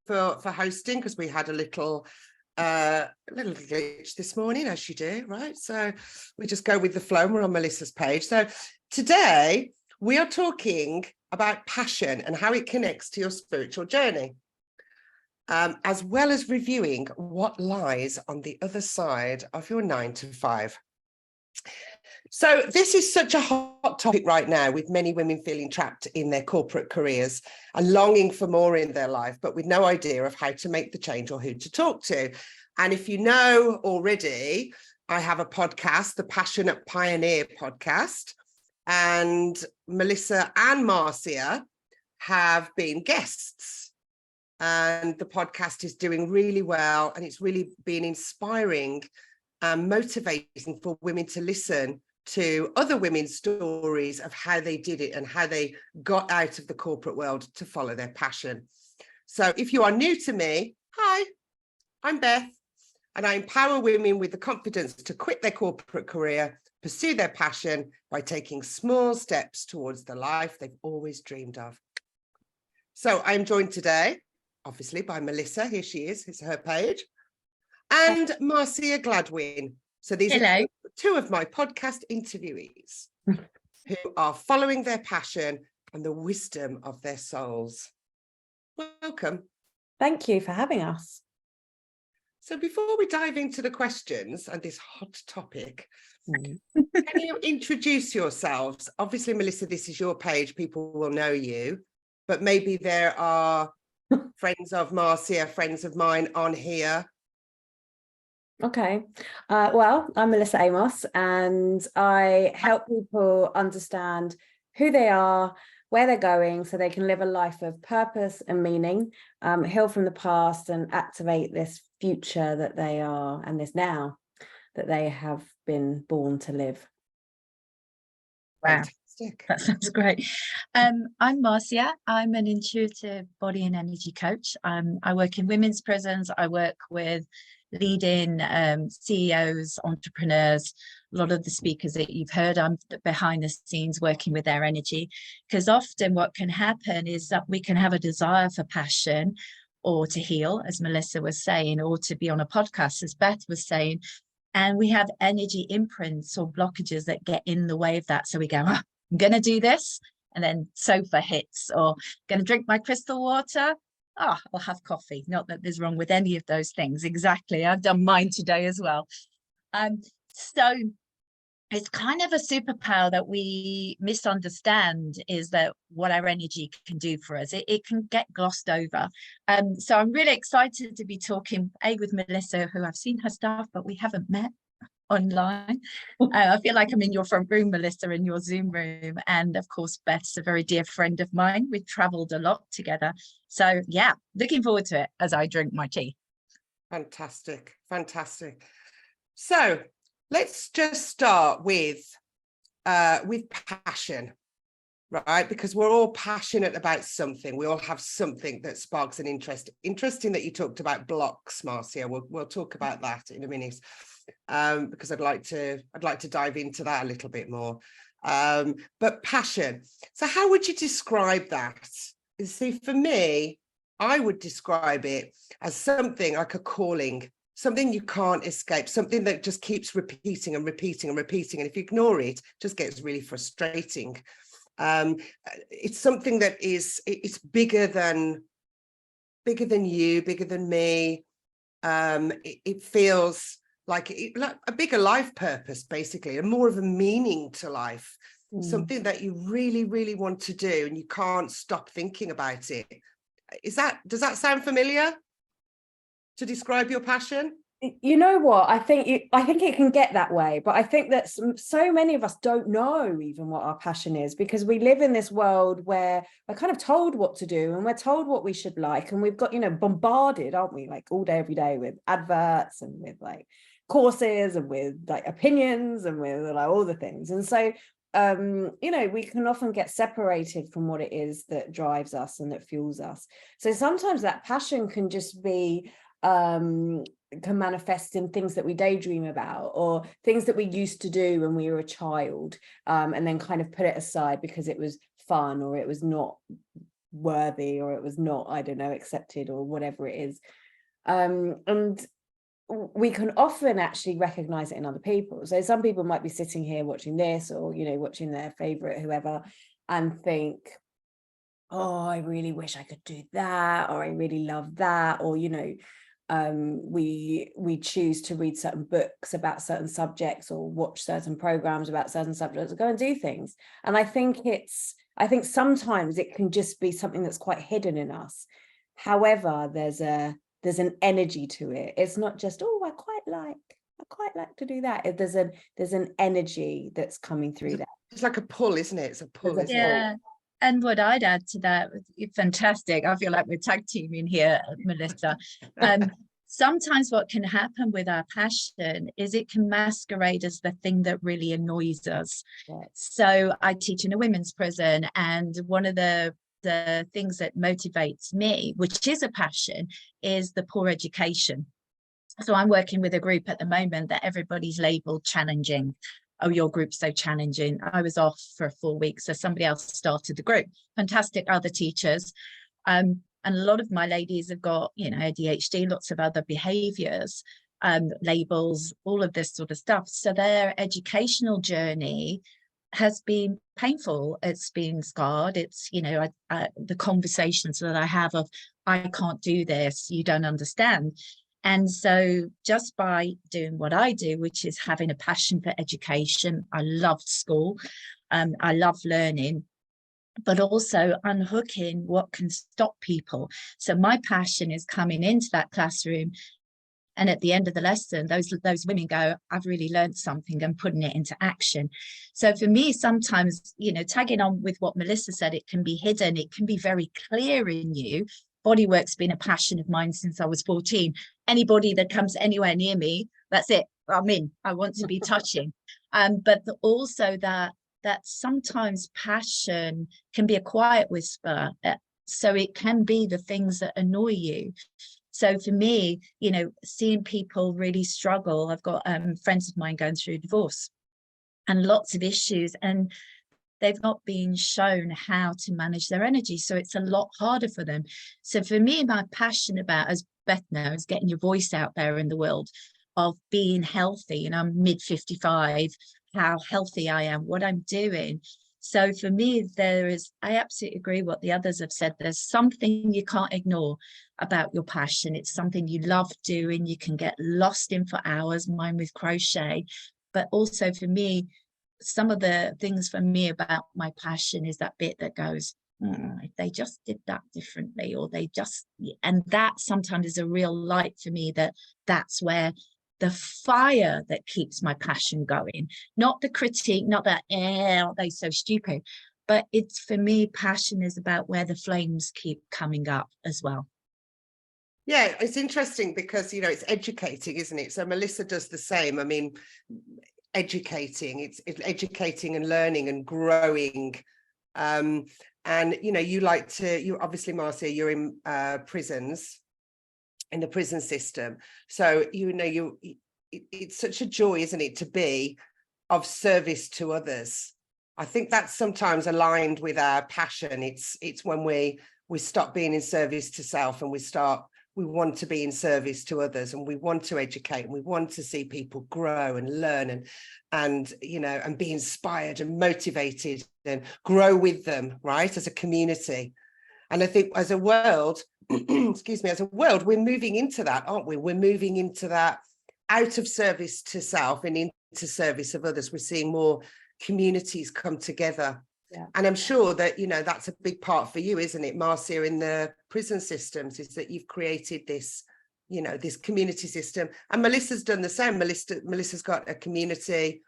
for hosting, because we had a little glitch this morning, as you do, right? So we just go with the flow, and we're on Melissa's page. So today we are talking about passion and how it connects to your spiritual journey, as well as reviewing what lies on the other side of your 9 to 5. So this is such a hot topic right now, with many women feeling trapped in their corporate careers and longing for more in their life, but with no idea of how to make the change or who to talk to. And if you know already, I have a podcast, the Passionate Pioneer podcast, and Melissa and Marcia have been guests. And the podcast is doing really well, and it's really been inspiring and motivating for women to listen to other women's stories of how they did it and how they got out of the corporate world to follow their passion. So if you are new to me, hi, I'm Beth, and I empower women with the confidence to quit their corporate career, pursue their passion by taking small steps towards the life they've always dreamed of. So I'm joined today, obviously, by Melissa. Here she is, it's her page, and Marcia Gladwin. So these are two of my podcast interviewees who are following their passion and the wisdom of their souls. Welcome. Thank you for having us. So before we dive into the questions and this hot topic, can you introduce yourselves? Obviously, Melissa, this is your page. People will know you, but maybe there are friends of Marcia, friends of mine on here. Okay, well, I'm Melissa Amos, and I help people understand who they are, where they're going, so they can live a life of purpose and meaning, heal from the past and activate this future that they are, and this now that they have been born to live. Wow, that sounds great. I'm Marcia. I'm an intuitive body and energy coach. I work in women's prisons. I work with leading CEOs, entrepreneurs, a lot of the speakers that you've heard. I'm behind the scenes working with their energy, because often what can happen is that we can have a desire for passion or to heal, as Melissa was saying, or to be on a podcast, as Beth was saying, and we have energy imprints or blockages that get in the way of that. So we go, oh, I'm going to do this, and then sofa hits, or going to drink my crystal water. Oh, I'll have coffee. Not that there's wrong with any of those things. Exactly. I've done mine today as well. So it's kind of a superpower that we misunderstand, is that what our energy can do for us. It can get glossed over. So I'm really excited to be talking with Melissa, who I've seen her stuff, but we haven't met online. I feel like I'm in your front room, Melissa, in your Zoom room. And of course, Beth's a very dear friend of mine. We've traveled a lot together. So yeah, looking forward to it as I drink my tea. Fantastic, fantastic. So let's just start with passion, right? Because we're all passionate about something. We all have something that sparks an interest. Interesting that you talked about blocks, Marcia. We'll talk about that in a minute. Because I'd like to dive into that a little bit more. But passion. So how would you describe that? You see, for me, I would describe it as something like a calling, something you can't escape, something that just keeps repeating and repeating and repeating. And if you ignore it, it just gets really frustrating. It's something that it's bigger than you, bigger than me. It feels like a bigger life purpose, basically, and more of a meaning to life, something that you really, really want to do, and you can't stop thinking about it. Does that sound familiar to describe your passion? You know what, I think it can get that way, but I think that so many of us don't know even what our passion is, because we live in this world where we're kind of told what to do, and we're told what we should like, and we've got, bombarded, aren't we, like all day, every day, with adverts and with like courses and with like opinions and with like all the things. And so we can often get separated from what it is that drives us and that fuels us. So sometimes that passion can just be can manifest in things that we daydream about, or things that we used to do when we were a child, and then kind of put it aside because it was fun, or it was not worthy, or it was not, I don't know, accepted, or whatever it is. And we can often actually recognize it in other people. So some people might be sitting here watching this, or, you know, watching their favorite whoever, and think, oh, I really wish I could do that, or I really love that, or, you know, we choose to read certain books about certain subjects, or watch certain programs about certain subjects, or go and do things. And I think sometimes it can just be something that's quite hidden in us. However, there's an energy to it. It's not just, oh, I quite like to do that. There's an energy that's coming through that. It's like a pull, isn't it? It's a pull, isn't it? Yeah. And what I'd add to that, fantastic. I feel like we're tag teaming here, Melissa. Sometimes what can happen with our passion is it can masquerade as the thing that really annoys us. Right. So I teach in a women's prison, and one of the things that motivates me, which is a passion, is the poor education. So I'm working with a group at the moment that everybody's labeled challenging. Oh, your group's so challenging. I was off for 4 weeks, so somebody else started the group. Fantastic other teachers. And a lot of my ladies have got, you know, ADHD, lots of other behaviors, labels, all of this sort of stuff. So their educational journey has been painful. It's been scarred. It's, you know, the conversations that I have of, I can't do this, you don't understand. And so just by doing what I do, which is having a passion for education, I loved school, I love learning, but also unhooking what can stop people. So my passion is coming into that classroom, and at the end of the lesson, those women go, I've really learned something, and putting it into action. So for me, sometimes, you know, tagging on with what Melissa said, it can be hidden, it can be very clear in you. Bodywork's been a passion of mine since I was 14. Anybody that comes anywhere near me, that's it, I'm in. I want to be touching. But also that sometimes passion can be a quiet whisper. So it can be the things that annoy you. So for me, you know, seeing people really struggle, I've got friends of mine going through divorce and lots of issues, and they've not been shown how to manage their energy. So it's a lot harder for them. So for me, my passion about, as Beth knows, getting your voice out there in the world, of being healthy, and I'm mid 55, how healthy I am, what I'm doing. So for me, I absolutely agree what the others have said. There's something you can't ignore about your passion. It's something you love doing. You can get lost in for hours, mine with crochet. But also for me, some of the things for me about my passion is that bit that goes, if they just did that differently, or they just, and that sometimes is a real light for me, that's where the fire that keeps my passion going, not the critique, not that, aren't they so stupid, but it's, for me, passion is about where the flames keep coming up as well. Yeah, it's interesting because, you know, it's educating, isn't it? So Melissa does the same. I mean, it's educating and learning and growing. And, you know, you obviously, Marcia, you're in prisons, in the prison system. So, you know, it's such a joy, isn't it, to be of service to others. I think that's sometimes aligned with our passion. It's when we stop being in service to self, and we want to be in service to others, and we want to educate, and we want to see people grow and learn and you know, and be inspired and motivated and grow with them, right, as a community. And I think as a world, excuse me, as a world, we're moving into that, aren't we? We're moving into that, out of service to self and into service of others. We're seeing more communities come together. Yeah. And I'm sure that, you know, that's a big part for you, isn't it, Marcia, in the prison systems, is that you've created this, you know, this community system. And Melissa's done the same. Melissa's got a community,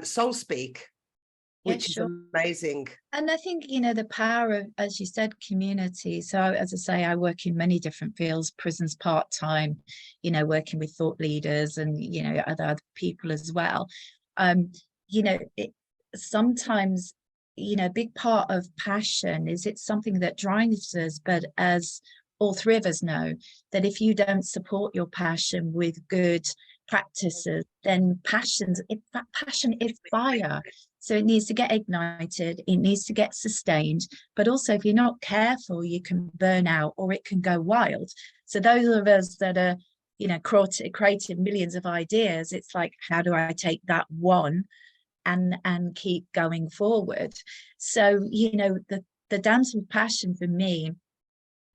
Soul Speak, which is amazing. And I think, you know, the power of, as you said, community. So as I say, I work in many different fields, prisons part-time, you know, working with thought leaders and, you know, other people as well. You know, sometimes, you know, a big part of passion is it's something that drives us, but as all three of us know, that if you don't support your passion with good practices, then passion is fire. So it needs to get ignited, it needs to get sustained, but also if you're not careful, you can burn out or it can go wild. So those of us that are, you know, creating millions of ideas, it's like, how do I take that one and keep going forward? So, you know, the dance with passion for me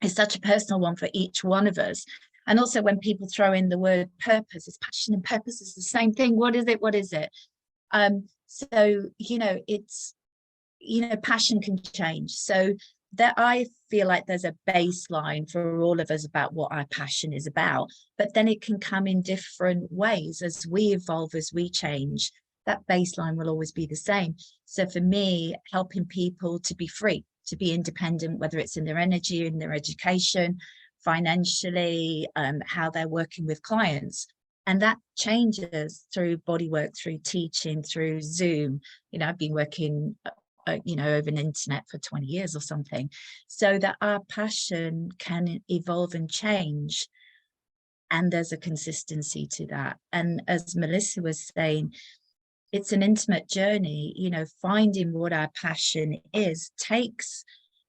is such a personal one for each one of us. And also when people throw in the word purpose, it's passion and purpose is the same thing. What is it? What is it? So, you know, it's, you know, passion can change. So that I feel like there's a baseline for all of us about what our passion is about, but then it can come in different ways as we evolve, as we change. That baseline will always be the same. So for me, helping people to be free, to be independent, whether it's in their energy, in their education, financially, how they're working with clients. And that changes through body work, through teaching, through Zoom. You know, I've been working, you know, over an internet for 20 years or something, so that our passion can evolve and change. And there's a consistency to that. And as Melissa was saying, it's an intimate journey. You know, finding what our passion is takes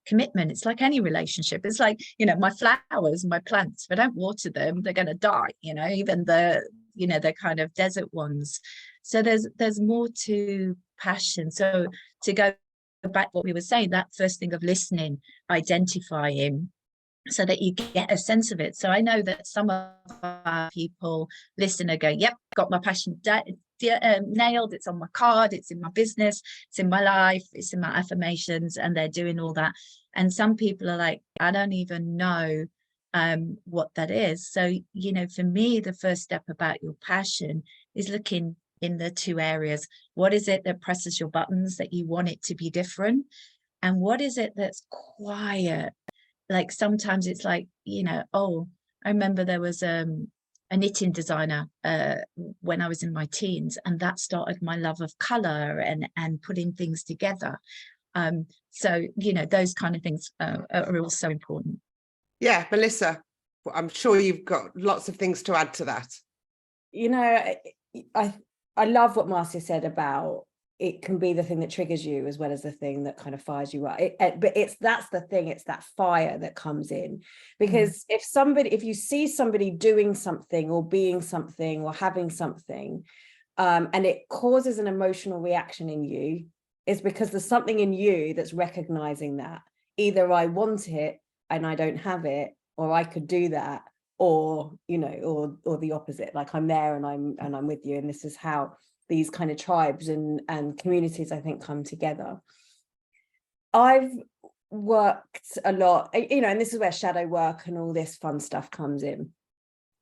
commitment. It's like any relationship. It's like, you know, my flowers, my plants, if I don't water them, they're going to die, you know, even the, you know, the kind of desert ones. So there's more to passion. So to go back what we were saying, that first thing of listening, identifying, so that you get a sense of it. So I know that some of our people listen and go, yep, got my passion nailed, it's on my card, it's in my business, it's in my life, it's in my affirmations, and they're doing all that. And some people are like, I don't even know what that is. So, you know, for me, the first step about your passion is looking in the two areas. What is it that presses your buttons that you want it to be different? And what is it that's quiet? Like sometimes it's like, you know, oh, I remember there was a knitting designer when I was in my teens, and that started my love of color and putting things together. So, you know, those kind of things are also important. Yeah, Melissa, I'm sure you've got lots of things to add to that. You know, I love what Marcia said about it can be the thing that triggers you as well as the thing that kind of fires you up. But that's the thing, it's that fire that comes in. Because if you see somebody doing something or being something or having something, and it causes an emotional reaction in you, it's because there's something in you that's recognizing that. Either I want it and I don't have it, or I could do that, or, you know, or the opposite, like I'm there and I'm with you. And this is how these kind of tribes and communities, I think, come together. I've worked a lot, you know, and this is where shadow work and all this fun stuff comes in.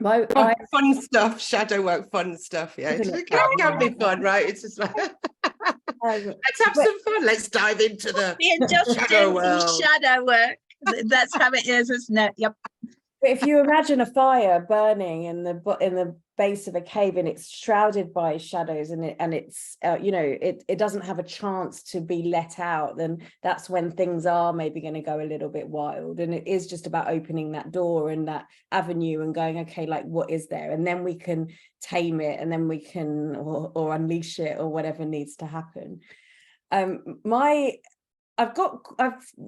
Fun stuff, shadow work, fun stuff. Yeah, it can be fun, right? It's just like, let's have some fun. Let's dive into the shadow world. Shadow work. That's how it is, isn't it? Yep. But if you imagine a fire burning in the base of a cave and it's shrouded by shadows and it's you know, it doesn't have a chance to be let out, then that's when things are maybe going to go a little bit wild. And it is just about opening that door and that avenue and going, okay, like what is there? And then we can tame it, and then we can or unleash it, or whatever needs to happen. I've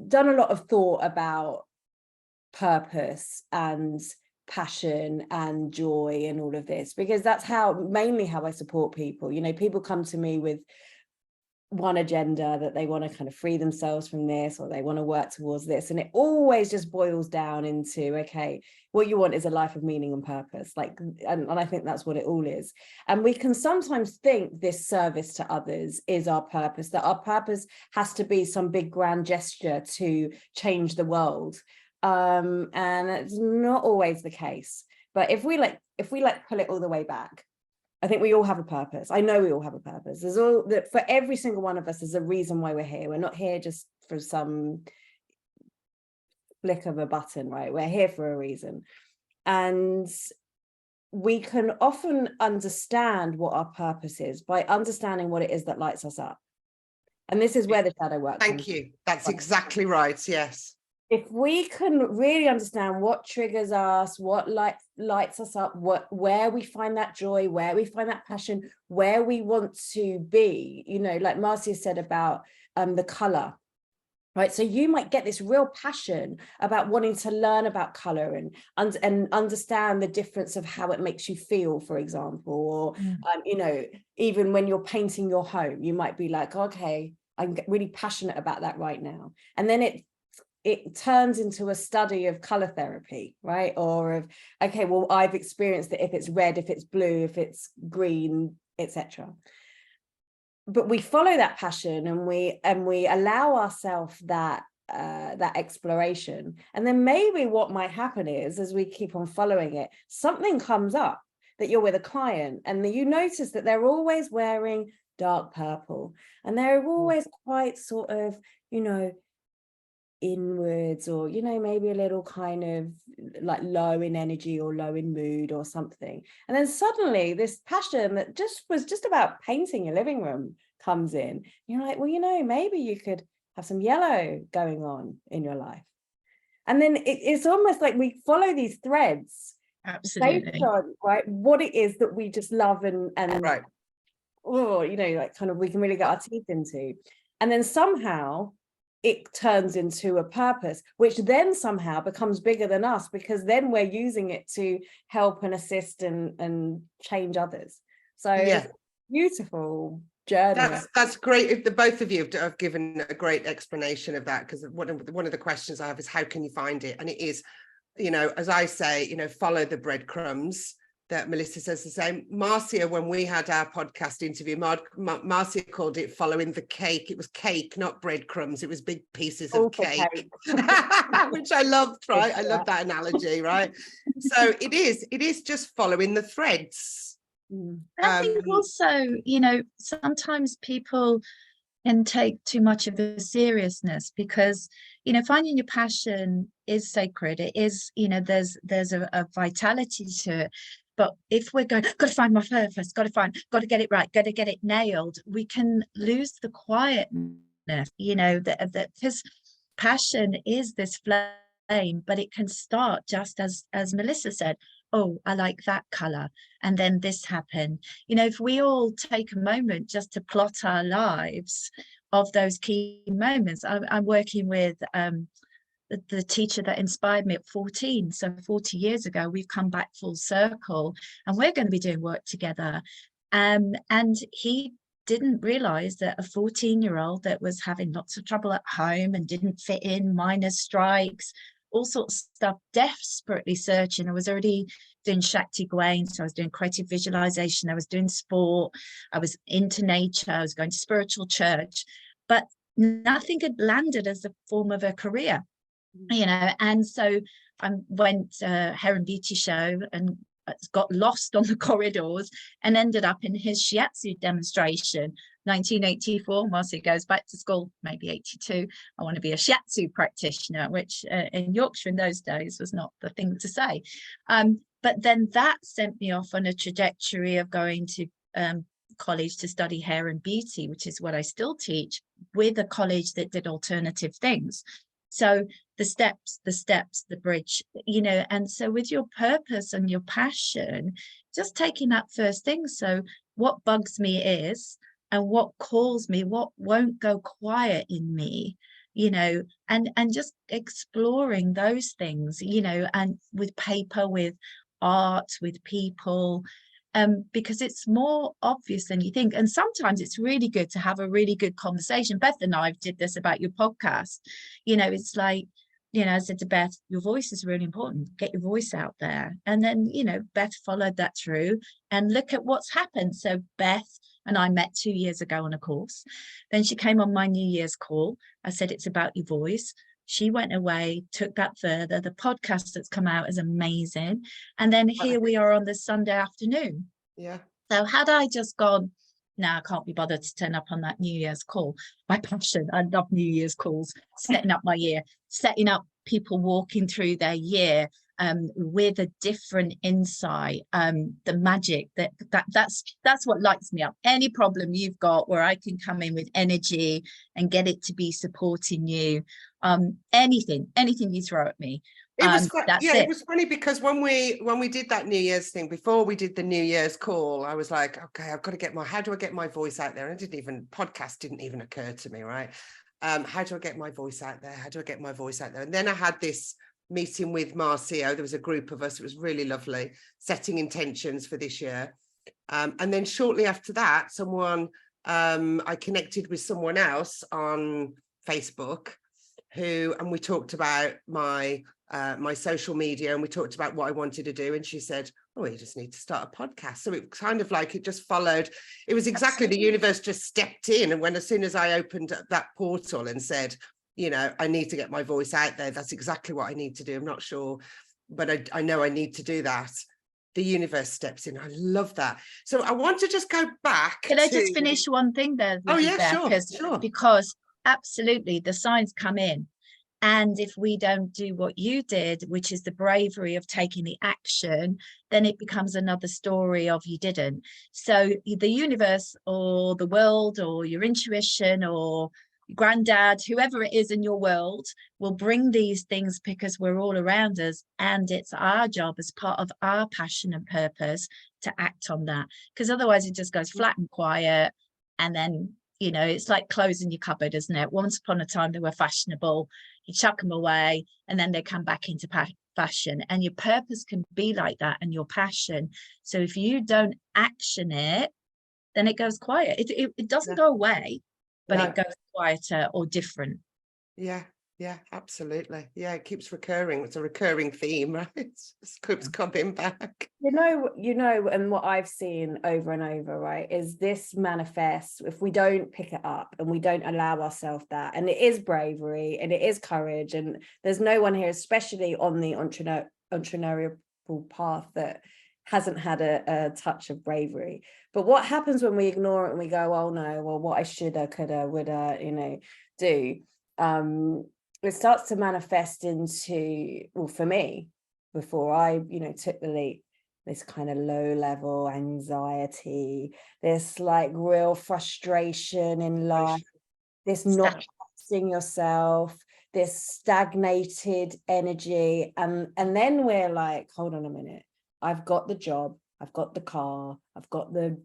done a lot of thought about purpose and passion and joy and all of this, because that's mainly how I support people. You know, people come to me with one agenda, that they want to kind of free themselves from this, or they want to work towards this, and it always just boils down into, okay, what you want is a life of meaning and purpose, like, and I think that's what it all is. And we can sometimes think this service to others is our purpose, that our purpose has to be some big grand gesture to change the world. And it's not always the case. But if we pull it all the way back, I think we all have a purpose. I know we all have a purpose. There's all that for every single one of us. There's a reason why we're here. We're not here just for some flick of a button, right? We're here for a reason. And we can often understand what our purpose is by understanding what it is that lights us up. And this is where the shadow work. Thank you. That's exactly right. Yes. if we can really understand what triggers us, what lights us up, where we find that joy, where we find that passion, where we want to be, you know, like Marcia said about the color, right? So you might get this real passion about wanting to learn about color and understand the difference of how it makes you feel, for example, or you know, even when you're painting your home, you might be like, okay, I'm really passionate about that right now, and then it turns into a study of color therapy, right? Or of, okay, well, I've experienced it if it's red, if it's blue, if it's green, etc. But we follow that passion and we allow ourselves that that exploration. And then maybe what might happen is, as we keep on following it, something comes up that you're with a client and you notice that they're always wearing dark purple and they're always quite sort of, you know, inwards, or, you know, maybe a little kind of like low in energy or low in mood or something. And then suddenly this passion that was just about painting your living room comes in. You're like, well, you know, maybe you could have some yellow going on in your life. And then it's almost like we follow these threads. Absolutely. Based on, right, what it is that we just love and Right. Oh, you know, like kind of we can really get our teeth into. And then somehow it turns into a purpose, which then somehow becomes bigger than us, because then we're using it to help and assist and change others. So Yeah, it's a beautiful journey. that's great. If the both of you have given a great explanation of that, because one of the questions I have is how can you find it? And it is, you know, as I say, you know, follow the breadcrumbs. That Melissa says the same. Marcia, when we had our podcast interview, Marcia called it following the cake. It was cake, not breadcrumbs. It was big pieces of cake. Which I loved, right? I love that analogy, right? So it is just following the threads. I think also, you know, sometimes people can take too much of the seriousness, because, you know, finding your passion is sacred. It is, you know, there's a vitality to it. But if we're going, got to find my purpose, got to get it right, got to get it nailed, we can lose the quietness, you know, that because passion is this flame, but it can start just as Melissa said, oh, I like that color, and then this happened. You know, if we all take a moment just to plot our lives of those key moments. I'm working with the teacher that inspired me at 14, so 40 years ago. We've come back full circle and we're going to be doing work together, and he didn't realize that a 14-year-old that was having lots of trouble at home and didn't fit in, minor strikes, all sorts of stuff, desperately searching. I was already doing 𝒂𝒐𝒊𝒏, so I was doing creative visualization, I was doing sport, I was into nature, I was going to spiritual church, but nothing had landed as a form of a career. You know, and so I went to hair and beauty show and got lost on the corridors and ended up in his shiatsu demonstration. 1984, Marcia goes back to school, maybe 82. I want to be a shiatsu practitioner, which in Yorkshire in those days was not the thing to say. But then that sent me off on a trajectory of going to college to study hair and beauty, which is what I still teach, with a college that did alternative things. So the steps, the bridge, you know, and so with your purpose and your passion, just taking that first thing. So what bugs me is, and what calls me, what won't go quiet in me, you know, and just exploring those things, you know, and with paper, with art, with people, because it's more obvious than you think. And sometimes it's really good to have a really good conversation. Beth and I did this about your podcast. You know, it's like, you know, I said to Beth, your voice is really important. Get your voice out there. And then, you know, Beth followed that through, and look at what's happened. So Beth and I met 2 years ago on a course. Then she came on my New Year's call. I said, it's about your voice. She went away, took that further. The podcast that's come out is amazing. And then here we are on this Sunday afternoon. Yeah. So had I just gone, no, I can't be bothered to turn up on that New Year's call. My passion, I love New Year's calls, setting up my year, setting up people walking through their year, with a different insight, the magic that's what lights me up. Any problem you've got where I can come in with energy and get it to be supporting you, anything you throw at me. It was it was funny because when we did that New Year's thing, before we did the New Year's call, I was like, okay, I've got to get how do I get my voice out there? And podcast didn't even occur to me, right? How do I get my voice out there? How do I get my voice out there? And then I had this meeting with Marcia. There was a group of us. It was really lovely, setting intentions for this year. And then shortly after that, I connected with someone else on Facebook and we talked about my social media, and we talked about what I wanted to do. And she said, oh, you just need to start a podcast. So it kind of like, it just followed. It was exactly the universe just stepped in. And as soon as I opened up that portal and said, you know, I need to get my voice out there, that's exactly what I need to do. I'm not sure, but I know I need to do that. The universe steps in. I love that. So I want to just go back. Can I just finish one thing there? Oh yeah, sure. Because absolutely the signs come in. And if we don't do what you did, which is the bravery of taking the action, then it becomes another story of you didn't. So the universe or the world or your intuition or your granddad, whoever it is in your world, will bring these things because we're all around us. And it's our job as part of our passion and purpose to act on that. Because otherwise it just goes flat and quiet. And then, you know, it's like clothes in your cupboard, isn't it? Once upon a time they were fashionable. You chuck them away and then they come back into fashion, and your purpose can be like that, and your passion. So if you don't action it, then it goes quiet. It doesn't go away, but it goes quieter or different. Yeah, absolutely. Yeah, it keeps recurring. It's a recurring theme, right? It keeps coming back. You know, and what I've seen over and over, right, is this manifests if we don't pick it up and we don't allow ourselves that. And it is bravery and it is courage. And there's no one here, especially on the entrepreneurial path, that hasn't had a touch of bravery. But what happens when we ignore it and we go, oh no, well, what I shoulda, coulda, woulda, you know, do, it starts to manifest into, well, for me, before I, you know, took the leap, this kind of low level anxiety, this like real frustration in life, this not trusting yourself, this stagnated energy. And then we're like, hold on a minute, I've got the job, I've got the car, I've got the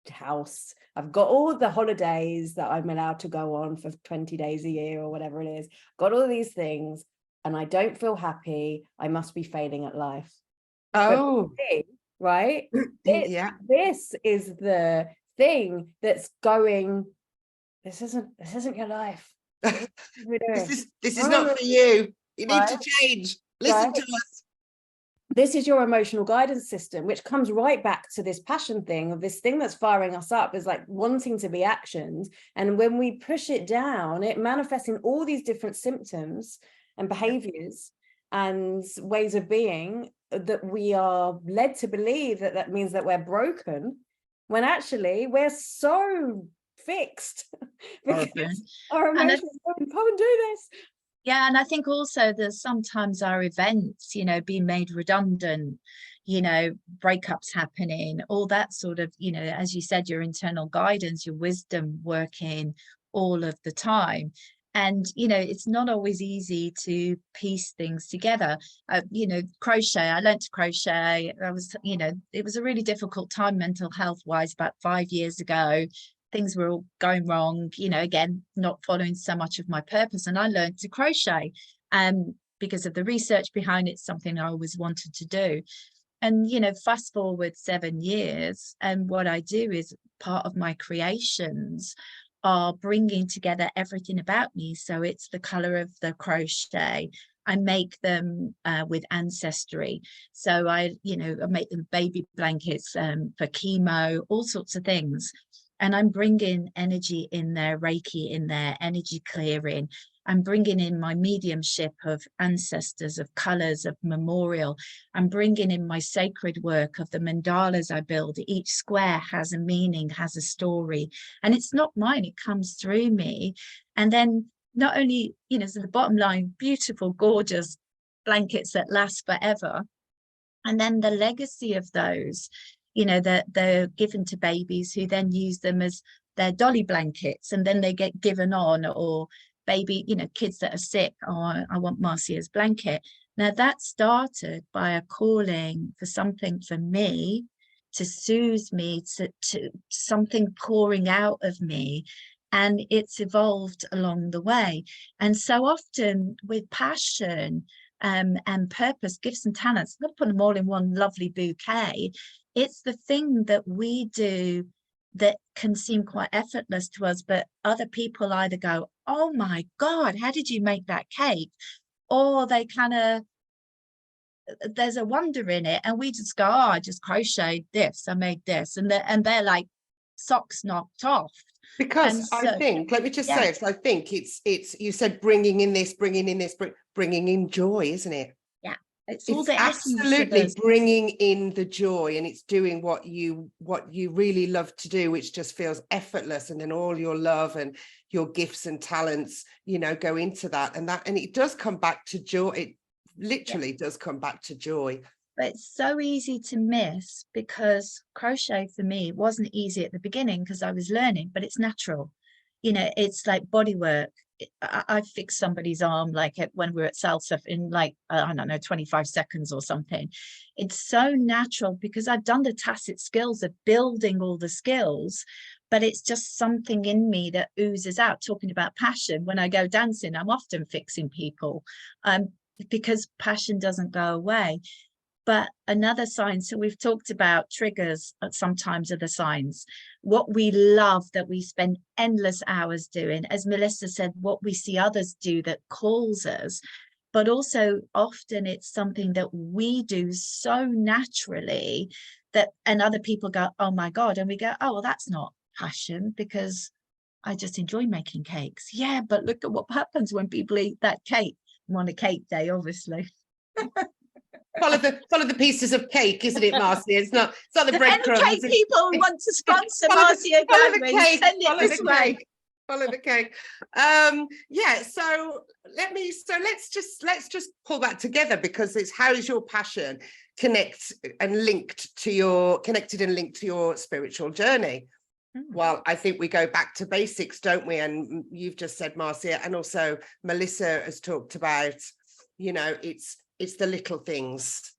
house, I've got all the holidays that I'm allowed to go on for 20 days a year or whatever it is, got all these things, and I don't feel happy. I must be failing at life. Oh, right. This is the thing that's going, this isn't your life. This is not for you. You need to change. Listen to us. This is your emotional guidance system, which comes right back to this passion thing of this thing that's firing us up, is like wanting to be actioned. And when we push it down, it manifests in all these different symptoms and behaviors and ways of being that we are led to believe that means that we're broken, when actually we're so fixed because our emotions come and do this. Yeah, and I think also that sometimes our events, you know, being made redundant, you know, breakups happening, all that sort of, you know, as you said, your internal guidance, your wisdom working all of the time. And, you know, it's not always easy to piece things together. You know, crochet, I learned to crochet. I was, you know, it was a really difficult time mental health wise about 5 years ago. Things were all going wrong, you know, again, not following so much of my purpose. And I learned to crochet because of the research behind it, something I always wanted to do. And, you know, fast forward 7 years, and what I do is part of my creations are bringing together everything about me. So it's the color of the crochet. I make them with ancestry. So I make them baby blankets for chemo, all sorts of things. And I'm bringing energy in there, Reiki in there, energy clearing. I'm bringing in my mediumship of ancestors, of colors, of memorial. I'm bringing in my sacred work of the mandalas I build. Each square has a meaning, has a story. And it's not mine, it comes through me. And then not only, you know, so the bottom line, beautiful, gorgeous, blankets that last forever. And then the legacy of those, you know, that they're given to babies who then use them as their dolly blankets, and then they get given on, or baby, you know, kids that are sick, oh, I want Marcia's blanket. Now that started by a calling for something for me, to soothe me, to something pouring out of me, and it's evolved along the way. And so often with passion and purpose, gifts and talents, I'm going to put them all in one lovely bouquet. It's the thing that we do that can seem quite effortless to us, but other people either go, oh my God, how did you make that cake? Or they kind of, there's a wonder in it, and we just go, oh, I just crocheted this, I made this, and they're like socks knocked off. Because so, I think, let me just say it, I think it's you said bringing in this, bringing in joy, isn't it? Yeah, it's all the absolutely bringing in the joy, and it's doing what you really love to do, which just feels effortless, and then all your love and your gifts and talents, you know, go into that, and it does come back to joy. It literally does come back to joy. But it's so easy to miss, because crochet for me wasn't easy at the beginning because I was learning, but it's natural. You know, it's like body work. I fixed somebody's arm like when we were at salsa in like, I don't know, 25 seconds or something. It's so natural because I've done the tacit skills of building all the skills, but it's just something in me that oozes out. Talking about passion, when I go dancing, I'm often fixing people because passion doesn't go away. But another sign, so we've talked about triggers sometimes are the signs. What we love that we spend endless hours doing, as Melissa said, what we see others do that calls us, but also often it's something that we do so naturally that, and other people go, oh my God, and we go, oh, well, that's not passion because I just enjoy making cakes. Yeah, but look at what happens when people eat that cake. I'm on a cake day, obviously. Follow the pieces of cake, isn't it, Marcia? It's not the breadcrumbs. Any cake people want to sponsor Marcia Gladwin, send it this way. Follow the cake. Yeah. So let's just pull that together, because it's how is your passion connected and linked to your spiritual journey. Well, I think we go back to basics, don't we? And you've just said, Marcia, and also Melissa has talked about, you know, it's the little things.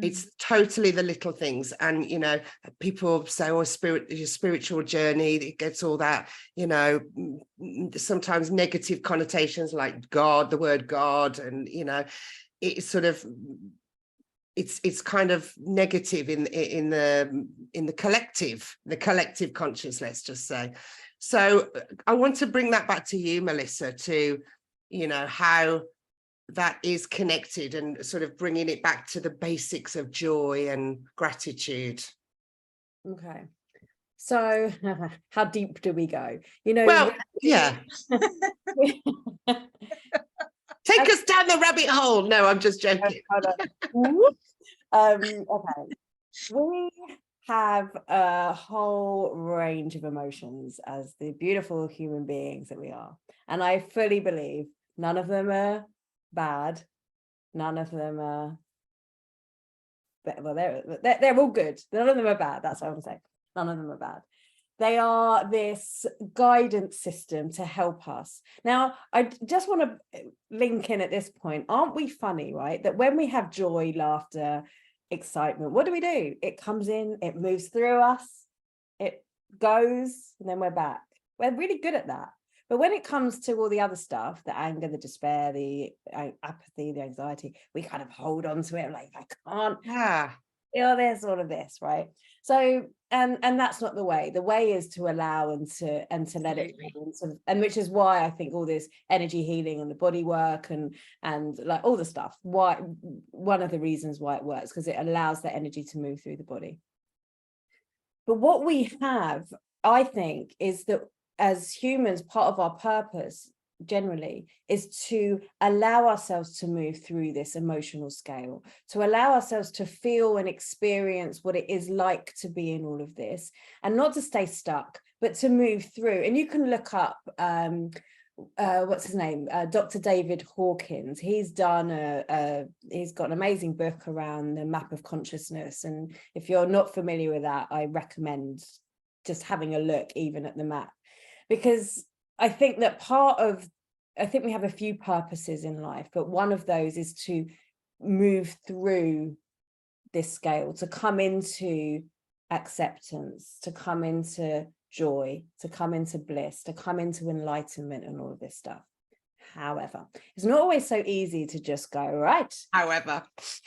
It's totally the little things. And, you know, people say, oh, your spiritual journey, it gets all that, you know, sometimes negative connotations like God, the word God, and, you know, it's sort of, it's kind of negative in the collective conscious, let's just say. So I want to bring that back to you, Melissa, to, you know, how that is connected and sort of bringing it back to the basics of joy and gratitude. Okay, so how deep do we go? You know, well, yeah. Take us down the rabbit hole. No, I'm just joking. Okay, we have a whole range of emotions as the beautiful human beings that we are, and I fully believe none of them are bad, none of them are, well, they're all good, none of them are bad. That's what I'm saying. None of them are bad. They are this guidance system to help us. Now, I just want to link in at this point. Aren't we funny, right? That when we have joy, laughter, excitement, what do? It comes in, it moves through us, it goes, and then we're back. We're really good at that. But when it comes to all the other stuff, the anger, the despair, the apathy, the anxiety, we kind of hold on to it like, I can't. Yeah. You know, there's all of this, right? So, and that's not the way. The way is to allow and to let it, and which is why I think all this energy healing and the body work and like all the stuff. Why, one of the reasons why it works, because it allows the energy to move through the body. But what we have, I think, is that as humans, part of our purpose generally is to allow ourselves to move through this emotional scale, to allow ourselves to feel and experience what it is like to be in all of this, and not to stay stuck, but to move through. And you can look up what's his name? Dr. David Hawkins. He's done he's got an amazing book around the map of consciousness. And if you're not familiar with that, I recommend just having a look even at the map, because I think that I think we have a few purposes in life, but one of those is to move through this scale, to come into acceptance, to come into joy, to come into bliss, to come into enlightenment and all of this stuff. However, it's not always so easy to just go, right. However, this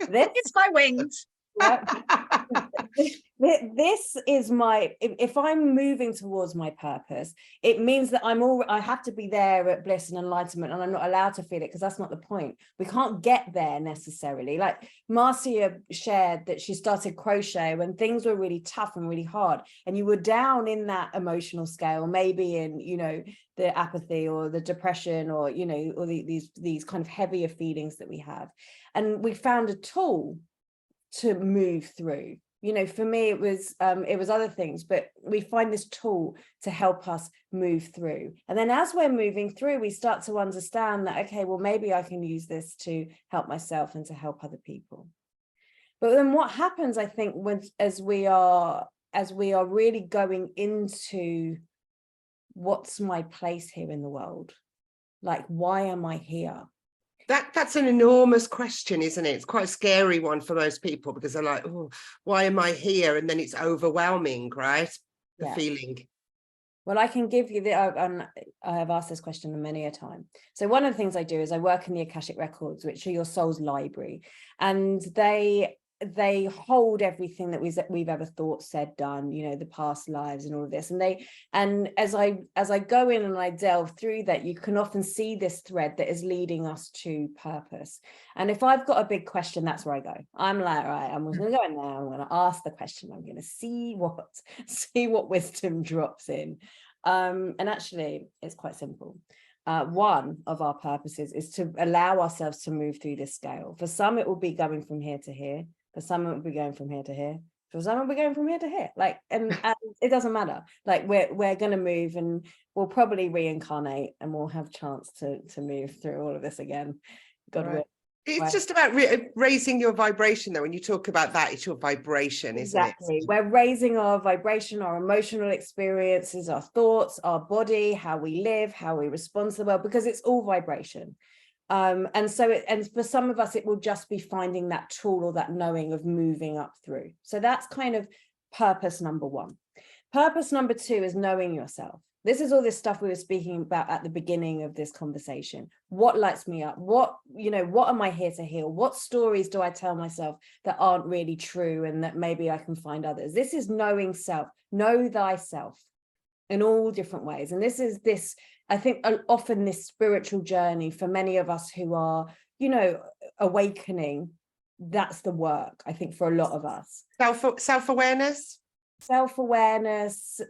It's my wings. This is if I'm moving towards my purpose, it means that I have to be there at bliss and enlightenment, and I'm not allowed to feel it, because that's not the point. We can't get there necessarily. Like Marcia shared that she started crochet when things were really tough and really hard, and you were down in that emotional scale, maybe in, you know, the apathy or the depression, or, you know, or these kind of heavier feelings that we have, and we found a tool to move through. You know, for me it was other things, but we find this tool to help us move through. And then as we're moving through, we start to understand that, okay, well, maybe I can use this to help myself and to help other people. But then what happens, I think, as we are really going into what's my place here in the world, like, why am I here? That's an enormous question, isn't it? It's quite a scary one for most people, because they're like, oh, why am I here? And then it's overwhelming, right? The feeling. Well, I can give you I have asked this question many a time. So one of the things I do is I work in the Akashic records, which are your soul's library, and they hold everything that we've ever thought, said, done, you know, the past lives and all of this. And as I go in and I delve through that, you can often see this thread that is leading us to purpose. And if I've got a big question, that's where I go. I'm like, right, I'm going to go in there, I'm going to ask the question, I'm going to see what wisdom drops in. And actually it's quite simple. One of our purposes is to allow ourselves to move through this scale. For some, it will be going from here to here. For some, it will be going from here to here. For some, it will be going from here to here. Like, and it doesn't matter. Like, we're going to move, and we'll probably reincarnate, and we'll have chance to move through all of this again. God willing. It's just about raising your vibration, though. When you talk about that, it's your vibration, isn't it? Exactly. We're raising our vibration, our emotional experiences, our thoughts, our body, how we live, how we respond to the world, because it's all vibration. And for some of us, it will just be finding that tool or that knowing of moving up through. So that's kind of purpose number one. Purpose number two is knowing yourself. This is all this stuff we were speaking about at the beginning of this conversation. What lights me up? What am I here to heal? What stories do I tell myself that aren't really true and that maybe I can find others? This is knowing self. Know thyself in all different ways. And this is I think often this spiritual journey for many of us who are, you know, awakening, that's the work, I think, for a lot of us. Self-awareness? Self-awareness,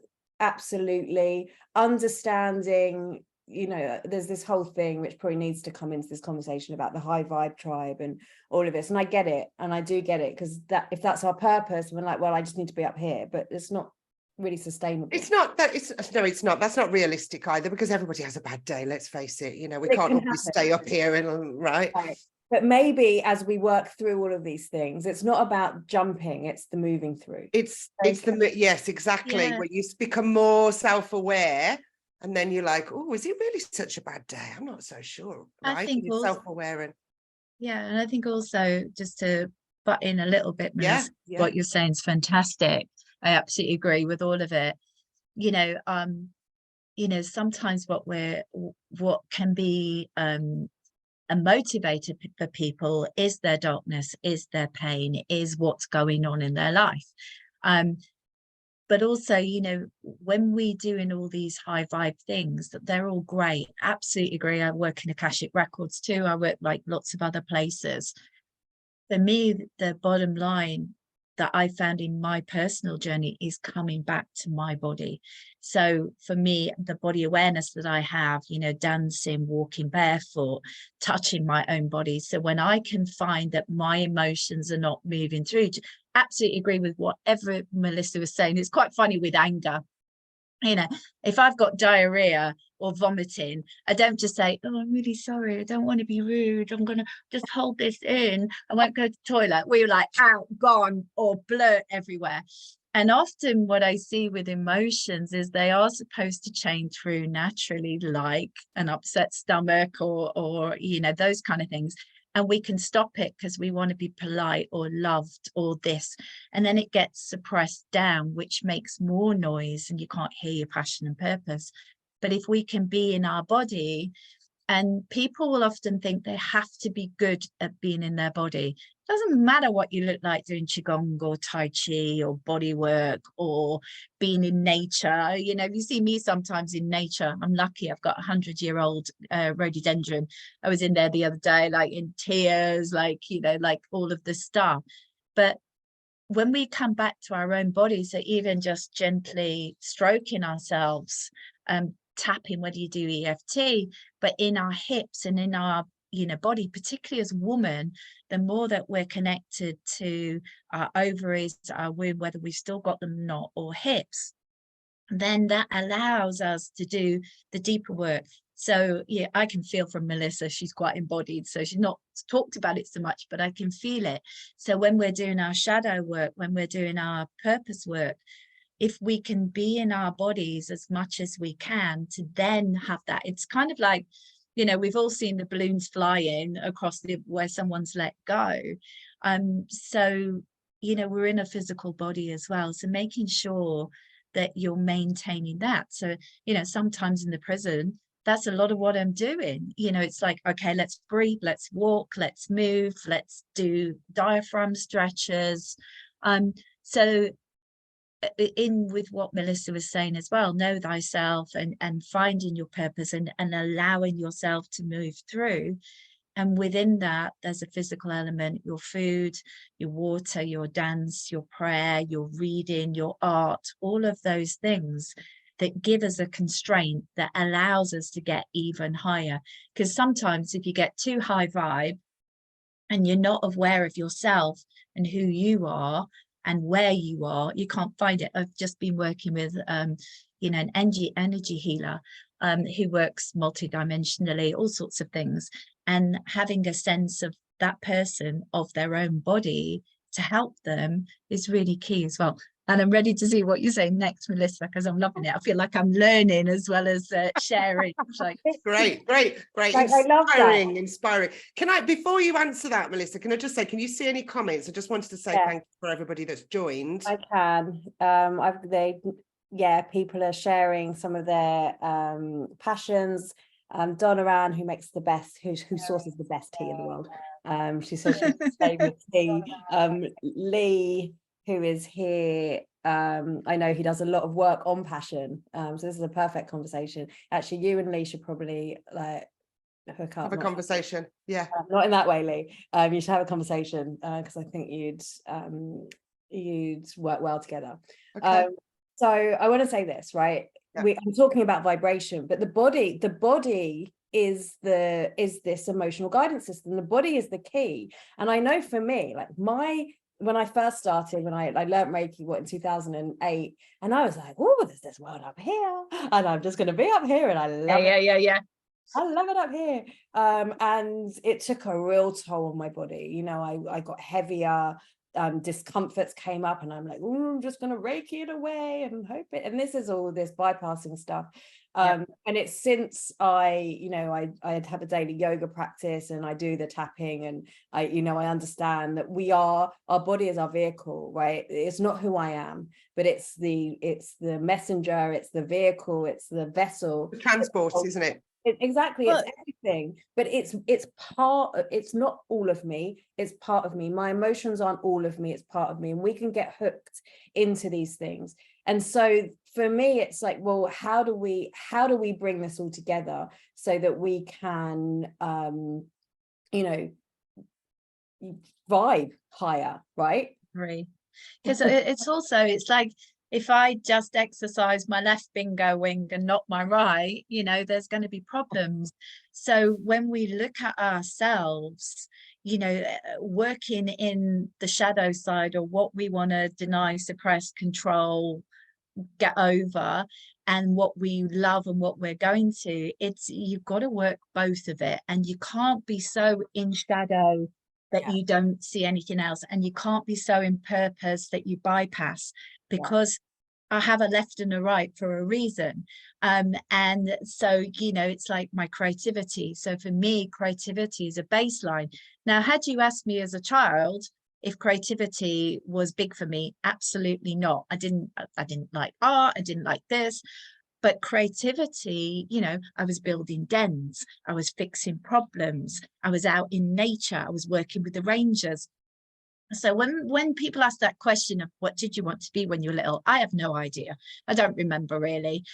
absolutely. Understanding, you know, there's this whole thing which probably needs to come into this conversation about the high vibe tribe and all of this. And I get it. And I do get it, because if that's our purpose, we're like, well, I just need to be up here, but it's not really sustainable. It's not. That's not realistic either, because everybody has a bad day, let's face it. You know, we can't always stay up here and right. But maybe as we work through all of these things, it's not about jumping, it's the moving through. Yes, exactly. Yeah. Where you become more self-aware, and then you're like, oh, is it really such a bad day? I'm not so sure. Right? I think you're self-aware. And I think also, just to butt in a little bit, Melissa, what you're saying is fantastic. I absolutely agree with all of it. You know, sometimes what can be a motivator for people is their darkness, is their pain, is what's going on in their life. But also, you know, when we're doing all these high vibe things, that they're all great. Absolutely agree. I work in Akashic Records too. I work like lots of other places. For me, the bottom line that I found in my personal journey is coming back to my body. So for me, the body awareness that I have, you know, dancing, walking barefoot, touching my own body. So when I can find that my emotions are not moving through, absolutely agree with whatever Melissa was saying. It's quite funny with anger. You know, if I've got diarrhea or vomiting, I don't just say, oh, I'm really sorry, I don't want to be rude, I'm gonna just hold this in, I won't go to the toilet. We're like out, gone, or blurt everywhere. And often what I see with emotions is they are supposed to change through naturally, like an upset stomach or you know, those kind of things. And we can stop it because we want to be polite or loved or this. And then it gets suppressed down, which makes more noise and you can't hear your passion and purpose. But if we can be in our body, and people will often think they have to be good at being in their body. It doesn't matter what you look like doing Qigong or Tai Chi or body work or being in nature. You know, you see me sometimes in nature. I'm lucky I've got a 100-year-old rhododendron. I was in there the other day, like in tears, like, you know, like all of the stuff. But when we come back to our own bodies, so even just gently stroking ourselves, tapping, whether you do EFT, but in our hips and in our, you know, body, particularly as a woman, the more that we're connected to our ovaries, our womb, whether we've still got them or not, or hips, then that allows us to do the deeper work. So yeah, I can feel from Melissa, she's quite embodied, so she's not talked about it so much, but I can feel it. So when we're doing our shadow work, when we're doing our purpose work, if we can be in our bodies as much as we can to then have that, it's kind of like, you know, we've all seen the balloons flying across where someone's let go. So, you know, we're in a physical body as well. So making sure that you're maintaining that. So, you know, sometimes in the prison, that's a lot of what I'm doing. You know, it's like, okay, let's breathe, let's walk, let's move, let's do diaphragm stretches. So in with what Melissa was saying as well, know thyself and finding your purpose and allowing yourself to move through. And within that, there's a physical element, your food, your water, your dance, your prayer, your reading, your art, all of those things that give us a constraint that allows us to get even higher. Because sometimes if you get too high vibe and you're not aware of yourself and who you are and where you are, you can't find it. I've just been working with, you know, an energy healer who works multidimensionally, all sorts of things, and having a sense of that person, of their own body to help them is really key as well. And I'm ready to see what you say next, Melissa, because I'm loving it. I feel like I'm learning as well as sharing. Like, great. I love that. Inspiring. Can I, before you answer that, Melissa, can I just say, can you see any comments? I just wanted to say thank you for everybody that's joined. I can. People are sharing some of their passions. Donna Ann, who makes the best, who sources the best tea in the world. She says she's favorite tea. Lee, who is here, I know he does a lot of work on passion. So this is a perfect conversation. Actually, you and Lee should probably like hook up. Have a conversation. Yeah. Not in that way, Lee. You should have a conversation because I think you'd work well together. Okay. So I want to say this, right? Yeah. I'm talking about vibration, but the body is this emotional guidance system. The body is the key. And I know for me, like when I first started, when I learned Reiki, in 2008, and I was like, oh, there's this world up here, and I'm just going to be up here, and I love it. Yeah. I love it up here. And it took a real toll on my body. You know, I got heavier, discomforts came up, and I'm like, oh, I'm just going to Reiki it away and hope it. And this is all this bypassing stuff. And it's since I'd have a daily yoga practice and I do the tapping, and I understand that our body is our vehicle, right? It's not who I am, but it's the messenger, it's the vehicle, it's the vessel. The transport, isn't it? Exactly, it's everything, but it's not all of me, it's part of me. My emotions aren't all of me, it's part of me, and we can get hooked into these things. And so for me, it's like, well, how do we bring this all together so that we can vibe higher, right? Right. Because it's like, if I just exercise my left bingo wing and not my right, there's going to be problems. So when we look at ourselves, working in the shadow side, or what we want to deny, suppress, control, get over, and what we love and what we're going to, it's, you've got to work both of it, and you can't be so in shadow that you don't see anything else, and you can't be so in purpose that you bypass, because I have a left and a right for a reason. And so, you know, it's like my creativity. So for me, creativity is a baseline. Now, had you asked me as a child if creativity was big for me, absolutely not. I didn't like art, I didn't like this. But creativity, you know, I was building dens, I was fixing problems, I was out in nature, I was working with the rangers. So when people ask that question of what did you want to be when you were little, I have no idea. I don't remember really.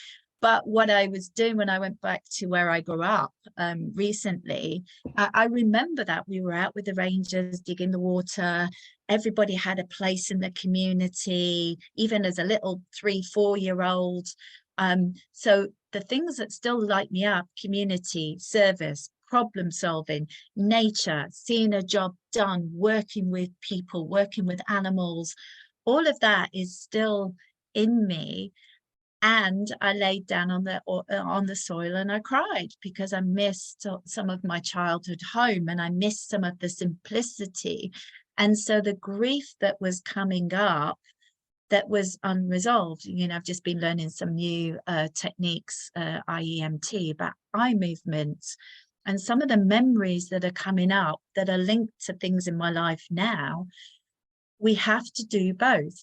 But what I was doing when I went back to where I grew up recently, I remember that we were out with the rangers digging the water. Everybody had a place in the community, even as a little 3-4-year-old. So the things that still light me up: community, service, problem solving, nature, seeing a job done, working with people, working with animals, all of that is still in me. And I laid down on the soil and I cried, because I missed some of my childhood home, and I missed some of the simplicity. And so the grief that was coming up, that was unresolved, you know, I've just been learning some new techniques, IEMT, about eye movements, and some of the memories that are coming up that are linked to things in my life now. We have to do both.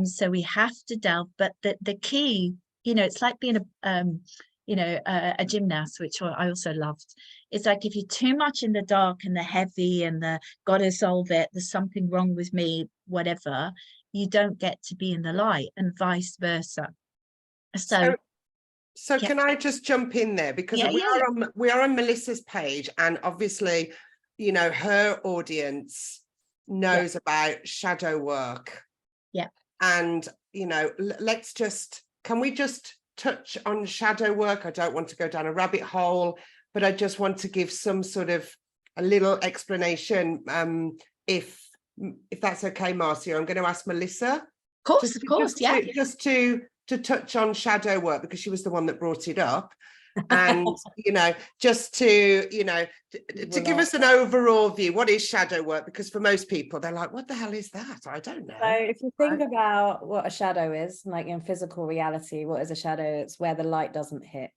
So we have to delve, but the key, you know, it's like being a gymnast, which I also loved. It's like, if you're too much in the dark and the heavy and the gotta solve it, there's something wrong with me, whatever, you don't get to be in the light, and vice versa. So can I just jump in there, because we are on Melissa's page, and obviously, you know, her audience knows about shadow work. And, you know, can we just touch on shadow work? I don't want to go down a rabbit hole, but I just want to give some sort of a little explanation, if that's okay, Marcia. I'm going to ask Melissa. Of course, just to touch on shadow work, because she was the one that brought it up. And, you know, just to, you know, to give us an overall view, what is shadow work? Because for most people, they're like, what the hell is that? I don't know. So if you think about what a shadow is, like in physical reality, what is a shadow? It's where the light doesn't hit.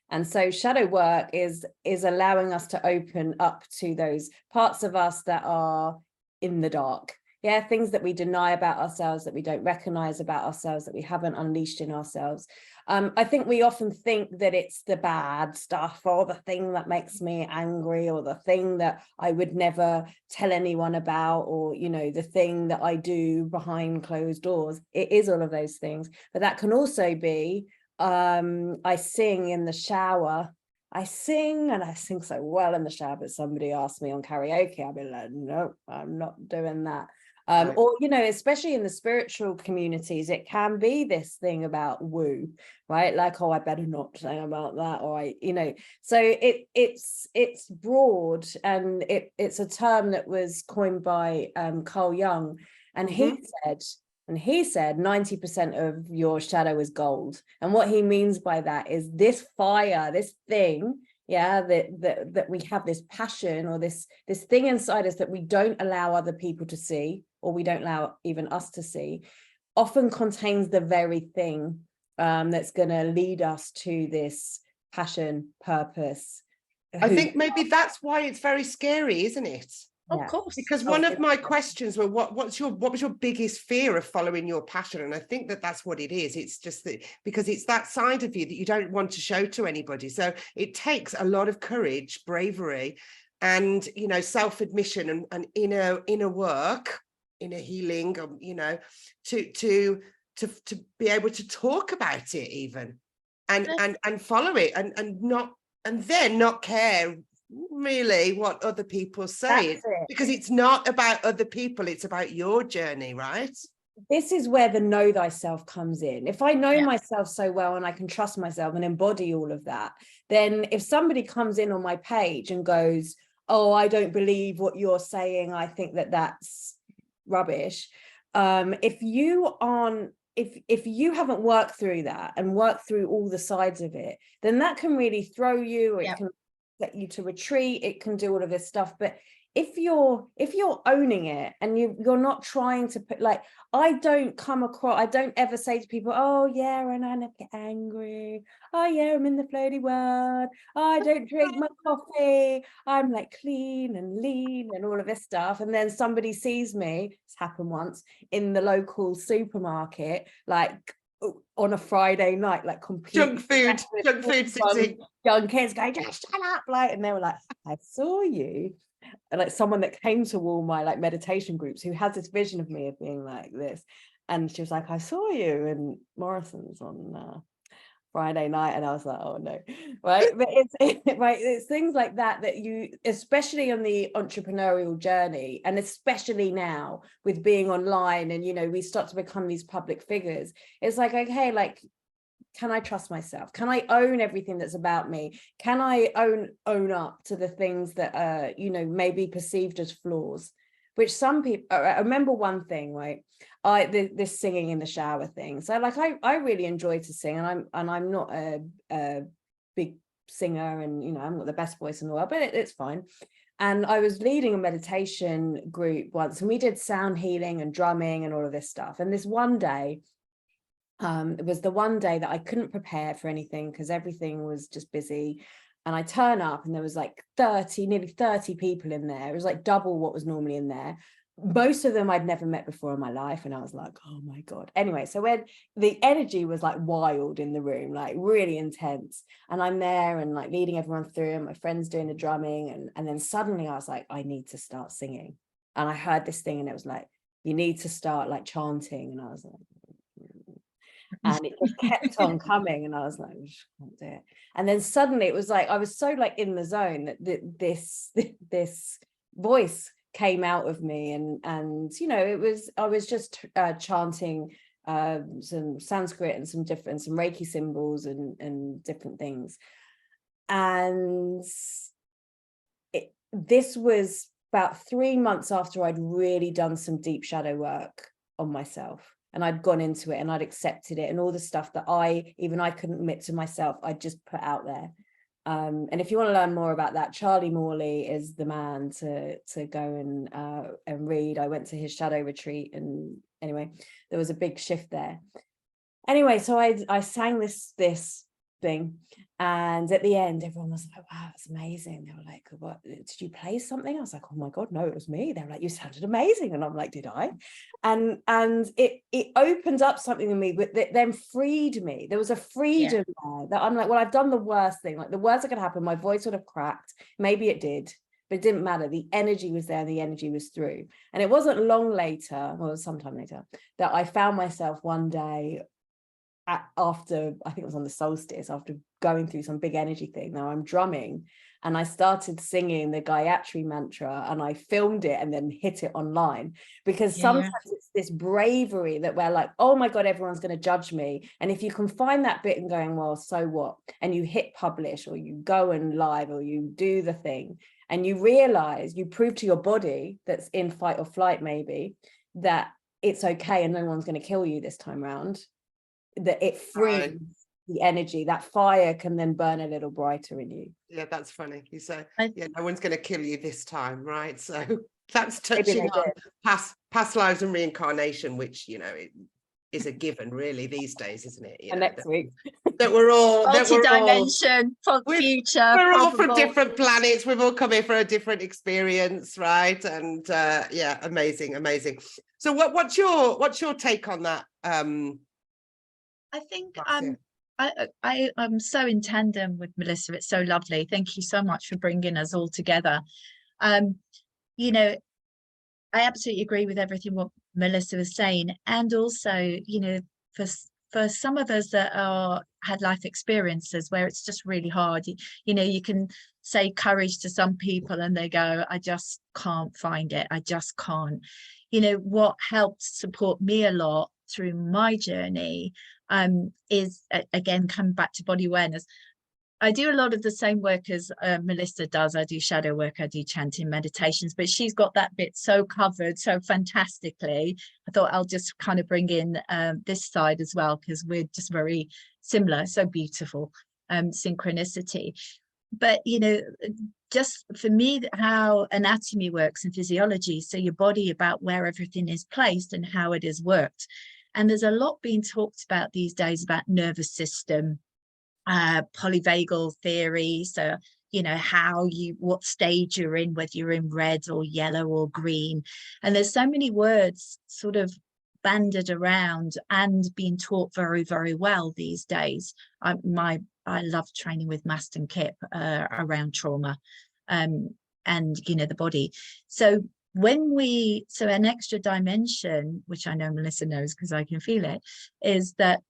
And so shadow work is allowing us to open up to those parts of us that are in the dark. Yeah, things that we deny about ourselves, that we don't recognize about ourselves, that we haven't unleashed in ourselves. I think we often think that it's the bad stuff, or the thing that makes me angry, or the thing that I would never tell anyone about, or, you know, the thing that I do behind closed doors. It is all of those things, but that can also be, I sing in the shower. I sing, and I sing so well in the shower, but somebody asked me on karaoke, I'll be like, no, I'm not doing that. Or, you know, especially in the spiritual communities, it can be this thing about woo, right? Like, oh, I better not say about that, or you know, so it's broad, and it's a term that was coined by Carl Jung, and he said 90% of your shadow is gold. And what he means by that is this fire, this thing, that we have, this passion, or this thing inside us that we don't allow other people to see, or we don't allow even us to see, often contains the very thing that's going to lead us to this passion, purpose. I think maybe that's why it's very scary, isn't it? Of course. Because one of my questions were, what was your biggest fear of following your passion? And I think that's what it is. It's just that, because it's that side of you that you don't want to show to anybody. So it takes a lot of courage, bravery, and, you know, self-admission and inner work, inner healing, you know, to be able to talk about it even, and follow it, and then not care really what other people say, because it's not about other people, it's about your journey, right? This is where the know thyself comes in. If I know myself so well, and I can trust myself and embody all of that, then if somebody comes in on my page and goes, oh, I don't believe what you're saying, I think that that's rubbish, if you aren't if you haven't worked through that and worked through all the sides of it, then that can really throw you, or it can get you to retreat, it can do all of this stuff. But if you're owning it and you're not trying to put, like, I don't ever say to people, oh yeah, and I never get angry, oh yeah, I'm in the floaty world, oh, I don't drink my coffee, I'm like clean and lean and all of this stuff. And then somebody sees me, it's happened once, in the local supermarket, like on a Friday night, like completely junk food city, young kids going, just shut up, like, and they were like, I saw you. And like someone that came to all my like meditation groups who has this vision of me of being like this, and she was like, I saw you in Morrison's on Friday night, and I was like, oh no, right? But it's things like that you, especially on the entrepreneurial journey, and especially now with being online, and you know, we start to become these public figures. It's like, okay, like, can I trust myself? Can I own everything that's about me? Can I own up to the things that you know, may be perceived as flaws? Which some people, I remember one thing, right? This singing in the shower thing. So like, I really enjoy to sing, and I'm not a big singer, and you know, I'm not the best voice in the world, but it's fine. And I was leading a meditation group once, and we did sound healing and drumming and all of this stuff. And this one day, it was the one day that I couldn't prepare for anything because everything was just busy. And I turn up and there was like nearly 30 people in there. It was like double what was normally in there. Most of them I'd never met before in my life. And I was like, oh my God. Anyway, so when the energy was like wild in the room, like really intense. And I'm there and like leading everyone through, and my friend's doing the drumming. And then suddenly I was like, I need to start singing. And I heard this thing and it was like, you need to start like chanting. And I was like, and it just kept on coming, and I was like, I just can't do it. And then suddenly it was like, I was so like in the zone that this voice came out of me, and you know, I was just chanting some Sanskrit and some Reiki symbols and different things. And this was about 3 months after I'd really done some deep shadow work on myself. And I'd gone into it and I'd accepted it, and all the stuff that I couldn't admit to myself, I just put out there. And if you want to learn more about that, Charlie Morley is the man to go and read. I went to his shadow retreat, and anyway, there was a big shift there. Anyway, so I sang this thing, and at the end everyone was like, wow, it's amazing. They were like, what, did you play something? I was like, oh my God, no, it was me. They were like, you sounded amazing. And I'm like, did I? And it opened up something in me, but then freed me. There was a freedom there that I'm like, well, I've done the worst thing, like the worst that could happen, my voice would have cracked, maybe it did, but it didn't matter. The energy was there, and the energy was through. And it wasn't long later, or sometime later, that I found myself one day after, I think it was on the solstice, after going through some big energy thing. Now I'm drumming, and I started singing the 𝒂𝒔𝒔𝒊𝒏 mantra, and I filmed it and then hit it online, because sometimes it's this bravery that we're like, oh my God, everyone's going to judge me. And if you can find that bit and going, well, so what? And you hit publish, or you go and live, or you do the thing, and you realize, you prove to your body that's in fight or flight, maybe, that it's okay and no one's going to kill you this time round, that it frees the energy, that fire can then burn a little brighter in you. Yeah, that's funny. You say, yeah, no one's going to kill you this time, right? So that's touching on past lives and reincarnation, which, you know, it is a given really these days, isn't it? You know, next week. That we're all multi-dimension, future. We're all from different planets. We've all come here for a different experience, right? And yeah, amazing. So what's your take on that? I think I'm so in tandem with Melissa. It's so lovely. Thank you so much for bringing us all together. You know, I absolutely agree with everything what Melissa was saying, and also, you know, for some of us that had life experiences where it's just really hard, you know, you can say courage to some people and they go, I just can't find it, I just can't. You know, what helped support me a lot through my journey is, again, coming back to body awareness, I do a lot of the same work as Melissa does. I do shadow work, I do chanting meditations, but she's got that bit so covered so fantastically. I thought I'll just kind of bring in this side as well, because we're just very similar, so beautiful, synchronicity. But, you know, just for me, how anatomy works and physiology, so your body, about where everything is placed and how it has worked. And there's a lot being talked about these days about nervous system, polyvagal theory, so you know what stage you're in, whether you're in red or yellow or green, and there's so many words sort of banded around and being taught very, very well these days. I love training with Master and 𝒂𝒏 around trauma and you know the body. So so an extra dimension, which I know Melissa knows because I can feel it, is that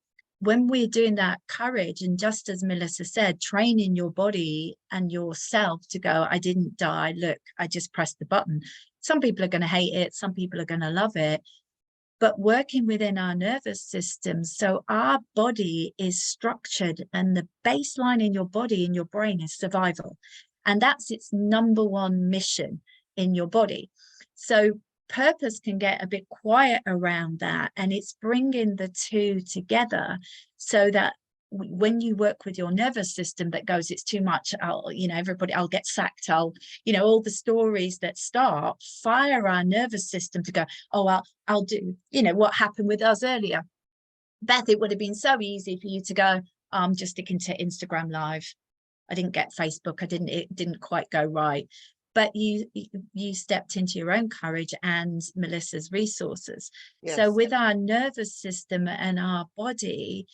when we're doing that courage, and just as Melissa said, training your body and yourself to go, I didn't die, look, I just pressed the button. Some people are going to hate it, some people are going to love it, but working within our nervous system, so our body is structured, and the baseline in your body, in your brain, is survival, and that's its #1 mission in your body. So purpose can get a bit quiet around that, and it's bringing the two together so that when you work with your nervous system that goes, it's too much, I'll get sacked, all the stories that fire our nervous system to go, oh, I'll do, what happened with us earlier. Beth, it would have been so easy for you to go, I'm just sticking to Instagram Live. I didn't get Facebook. It didn't quite go right. But you stepped into your own courage and Melissa's resources. Yes. So with our nervous system and our body,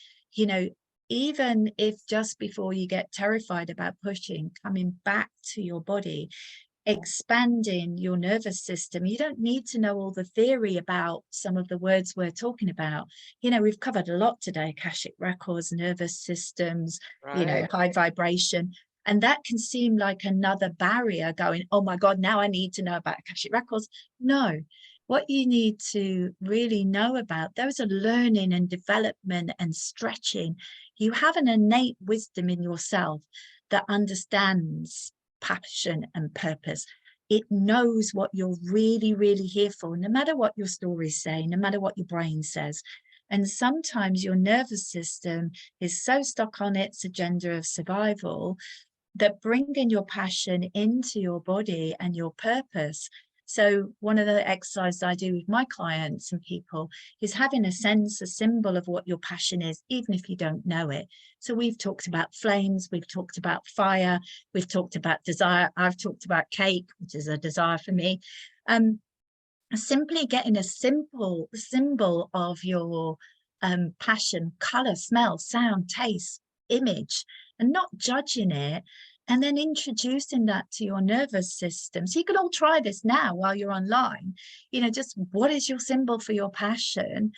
even if just before you get terrified about pushing, coming back to your body, expanding your nervous system, you don't need to know all the theory about some of the words we're talking about. We've covered a lot today: Akashic records, nervous systems, right. High vibration. And that can seem like another barrier going, oh my God, now I need to know about Akashic records. No, what you need to really know about, those are learning and development and stretching. You have an innate wisdom in yourself that understands passion and purpose. It knows what you're really, really here for, no matter what your stories say, no matter what your brain says. And sometimes your nervous system is so stuck on its agenda of survival that bringing your passion into your body and your purpose. So one of the exercises I do with my clients and people is having a symbol of what your passion is, even if you don't know it. So we've talked about flames, we've talked about fire, we've talked about desire. I've talked about cake, which is a desire for me. Simply getting a simple symbol of your passion, color, smell, sound, taste, image, and not judging it, and then introducing that to your nervous system. So you can all try this now while you're online, just what is your symbol for your passion,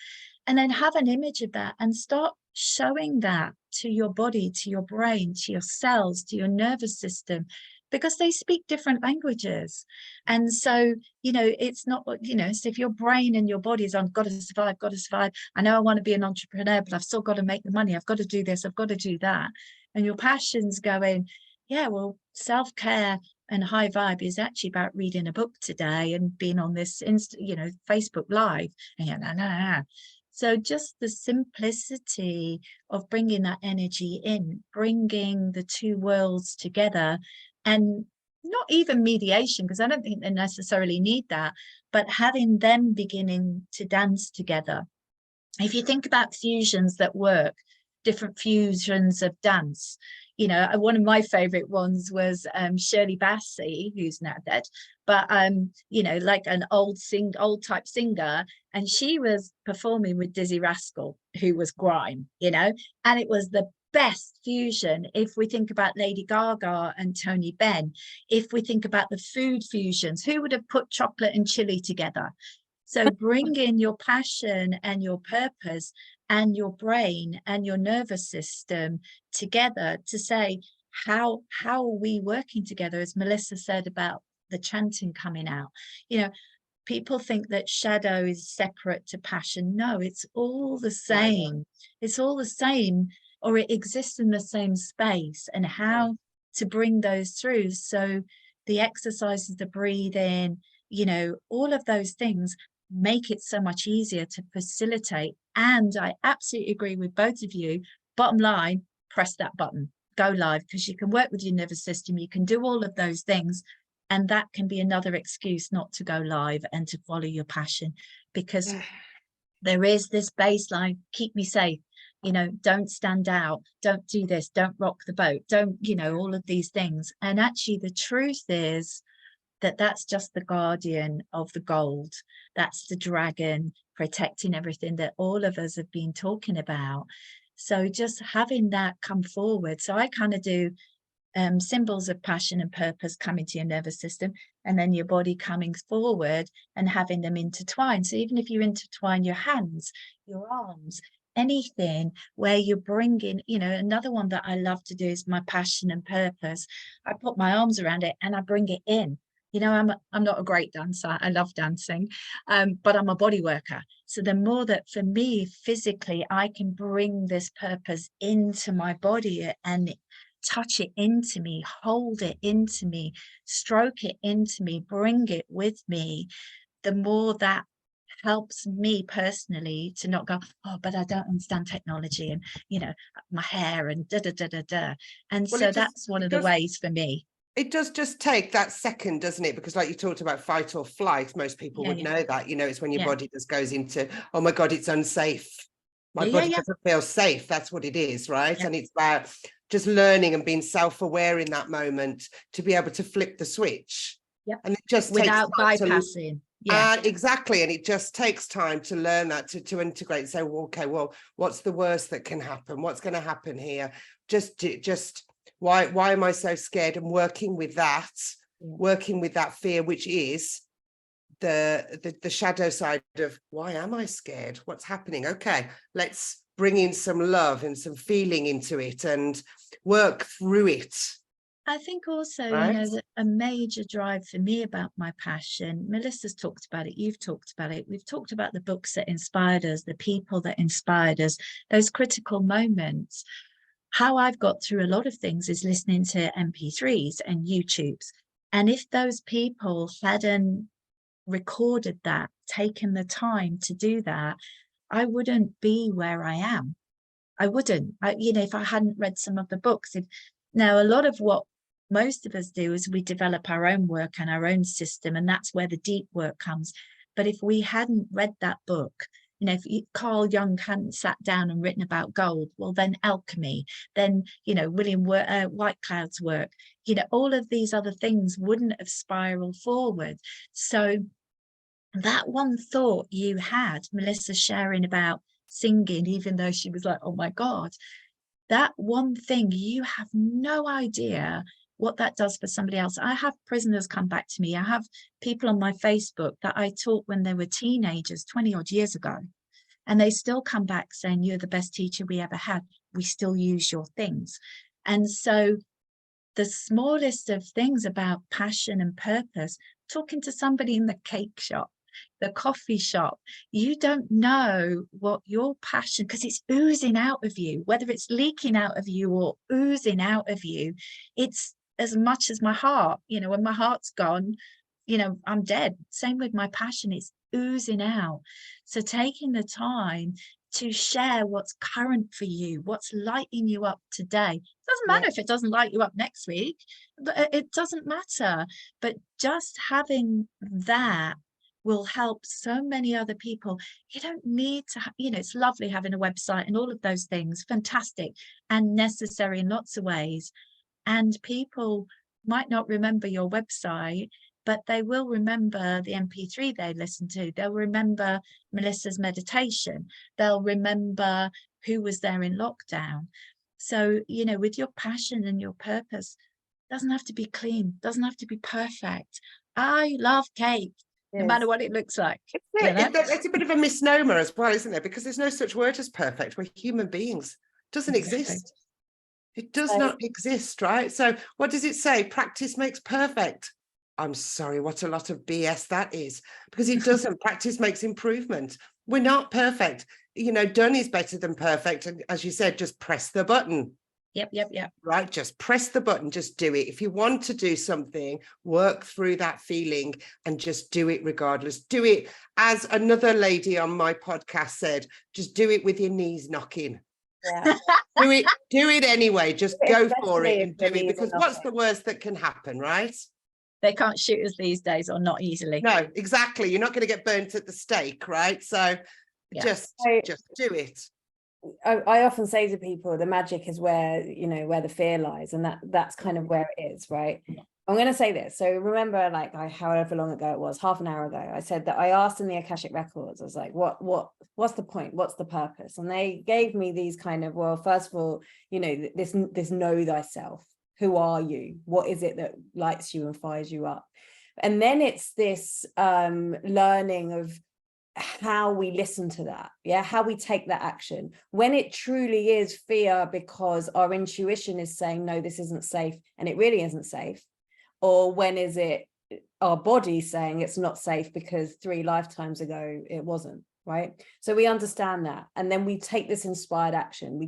and then have an image of that and start showing that to your body, to your brain, to your cells, to your nervous system, because they speak different languages. And so, it's not, so if your brain and your body is on, got to survive, I know I want to be an entrepreneur, but I've still got to make the money, I've got to do this, I've got to do that. And your passion's going, yeah, well, self-care and high vibe is actually about reading a book today and being on this, Facebook Live. And So just the simplicity of bringing that energy in, bringing the two worlds together, and not even mediation, because I don't think they necessarily need that, but having them beginning to dance together. If you think about fusions that work, different fusions of dance, one of my favorite ones was Shirley Bassey, who's now dead, but like an old type singer, and she was performing with Dizzy Rascal, who was grime, and it was the best fusion. If we think about Lady Gaga and Tony Benn, if we think about the food fusions, who would have put chocolate and chili together? So bring in your passion and your purpose and your brain and your nervous system together to say, how are we working together? As Melissa said about the chanting coming out, people think that shadow is separate to passion. No, it's all the same. It's all the same. or it exists in the same space, and how to bring those through. So the exercises, the breathing, you know, all of those things make it so much easier to facilitate. And I absolutely agree with both of you. Bottom line, press that button, go live, because you can work with your nervous system, you can do all of those things, and that can be another excuse not to go live and to follow your passion, because there is this baseline: keep me safe, you know, don't stand out, don't do this, don't rock the boat, don't, you know, all of these things. And actually the truth is that that's just the guardian of the gold. That's the dragon protecting everything that all of us have been talking about. So just having that come forward. So I kind of do symbols of passion and purpose coming to your nervous system, and then your body coming forward and having them intertwine. So even if you intertwine your hands, your arms, anything where you're bringing, you know, another one that I love to do is my passion and purpose. I put my arms around it and I bring it in. You know, I'm not a great dancer. I love dancing, but I'm a body worker. So the more that for me physically, I can bring this purpose into my body and touch it into me, hold it into me, stroke it into me, bring it with me, the more that helps me personally to not go, oh, but I don't understand technology and, you know, my hair and da da da da da. And well, so that's one of the ways for me. It does just take that second, doesn't it? Because like you talked about fight or flight, most people would know that, you know, it's when your body just goes into, oh my God, it's unsafe. My body doesn't feel safe. That's what it is, right? And it's about just learning and being self-aware in that moment to be able to flip the switch. And it just without bypassing. Exactly. And it just takes time to learn that, to integrate and say, well, okay, well, what's the worst that can happen? What's going to happen here? Just why am I so scared? And working with that fear, which is the shadow side of why am I scared? What's happening? Okay, let's bring in some love and some feeling into it and work through it. I think also, you know, that a major drive for me about my passion, Melissa's talked about it, you've talked about it, we've talked about the books that inspired us, the people that inspired us, those critical moments. How I've got through a lot of things is listening to MP3s and YouTubes. And if those people hadn't recorded that, taken the time to do that, I wouldn't be where I am. I wouldn't, you know, if I hadn't read some of the books. Now, a lot of what most of us do is we develop our own work and our own system, and that's where the deep work comes. But if we hadn't read that book, you know, if Carl Jung hadn't sat down and written about gold, well, then alchemy, then, you know, William Whitecloud's work, you know, all of these other things wouldn't have spiraled forward. So that one thought you had, Melissa sharing about singing, even though she was like, oh my God, that one thing, you have no idea what that does for somebody else. I have prisoners come back to me. I have people on my Facebook that I taught when they were teenagers 20 odd years ago, and they still come back saying, you're the best teacher we ever had. We still use your things. And so the smallest of things about passion and purpose, talking to somebody in the cake shop, the coffee shop, you don't know what your passion, because it's oozing out of you, whether it's leaking out of you or oozing out of you. It's as much as my heart, you know, when my heart's gone, you know, I'm dead. Same with my passion, it's oozing out. So taking the time to share what's current for you, what's lighting you up today. It doesn't matter if it doesn't light you up next week, but it doesn't matter. But just having that will help so many other people. You don't need to, you know, it's lovely having a website and all of those things, fantastic and necessary in lots of ways. And people might not remember your website, but they will remember the MP3 they listened to. They'll remember Melissa's meditation. They'll remember who was there in lockdown. So, you know, with your passion and your purpose, it doesn't have to be clean, doesn't have to be perfect. I love cake. No matter what it looks like. It's a bit of a misnomer as well, isn't it? Because there's no such word as perfect. We're human beings. It doesn't exist. It does not exist, right? So what does it say? Practice makes perfect. I'm sorry, what a lot of BS that is. Because it doesn't. Practice makes improvement. We're not perfect. done is better than perfect. And as you said, just press the button. Yep. Right, just press the button, just do it. If you want to do something, work through that feeling and just do it regardless. Do it, as another lady on my podcast said, just do it with your knees knocking. Yeah. do it anyway. Just go for it and do it, because knocking. what's the worst that can happen, right? They can't shoot us these days, or not easily. No, exactly. You're not going to get burnt at the stake, right? So just do it. I often say to people, the magic is where the fear lies, and that's kind of where it is, right? I'm going to say this. So remember, like, however long ago it was, half an hour ago, I said that I asked in the Akashic records, I was like, what's the point? What's the purpose? And they gave me these kind of, well, first of all, this know thyself. Who are you? What is it that lights you and fires you up? And then it's this learning of how we listen to that, how we take that action when it truly is fear because our intuition is saying, no, this isn't safe, and it really isn't safe. Or when is it our body saying it's not safe because 3 lifetimes ago it wasn't, right? So we understand that, and then we take this inspired action, and we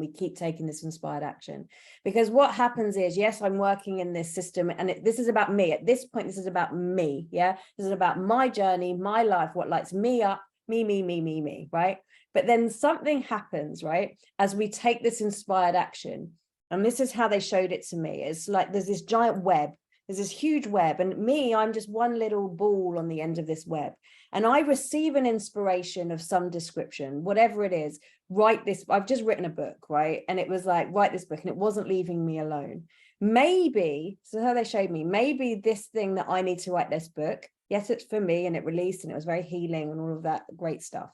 keep taking this inspired action, because what happens is, yes, I'm working in this system, and this is about me at this point. This is about me. This is about my journey, my life, what lights me up, me, right? But then something happens, right, as we take this inspired action. And this is how they showed it to me. It's like there's this giant web. There's this huge web, and I'm just one little ball on the end of this web. And I receive an inspiration of some description, whatever it is. Write this. I've just written a book, right? And it was like, write this book, and it wasn't leaving me alone. Maybe, so how they showed me, maybe this thing that I need to write this book, yes, it's for me, and it released, and it was very healing and all of that great stuff.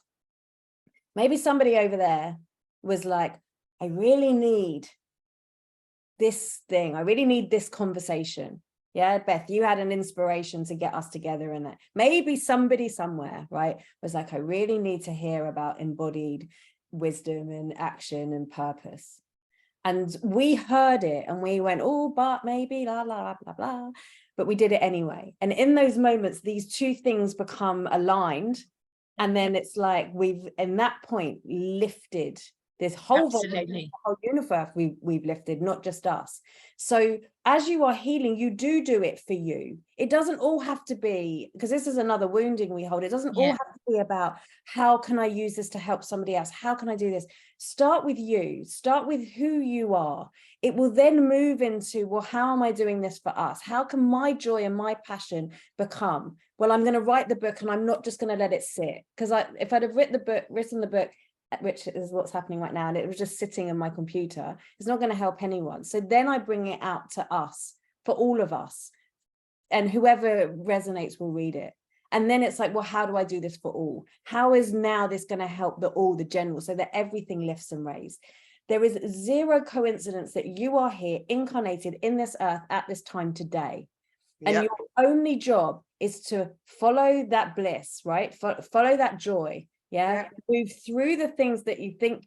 Maybe somebody over there was like, I really need this thing. I really need this conversation. Beth, you had an inspiration to get us together in it. Maybe somebody somewhere, right, was like, I really need to hear about embodied wisdom and action and purpose. And we heard it and we went, oh, but maybe, blah, blah, blah, blah. But we did it anyway. And in those moments, these two things become aligned. And then it's like we've, in that point, lifted this whole volume, whole universe we've lifted, not just us. So as you are healing, you do it for you. It doesn't all have to be, because this is another wounding we hold. It doesn't all have to be about how can I use this to help somebody else? How can I do this? Start with you. Start with who you are. It will then move into, well, how am I doing this for us? How can my joy and my passion become, well, I'm going to write the book and I'm not just going to let it sit. Because if I'd have written the book, which is what's happening right now, and it was just sitting on my computer, it's not going to help anyone. So then I bring it out to us, for all of us, and whoever resonates will read it. And then it's like, well, how do I do this for all? How is now this going to help the general, so that everything lifts and raised? There is zero coincidence that you are here incarnated in this earth at this time today. And your only job is to follow that bliss, right? Follow that joy. Move through the things that you think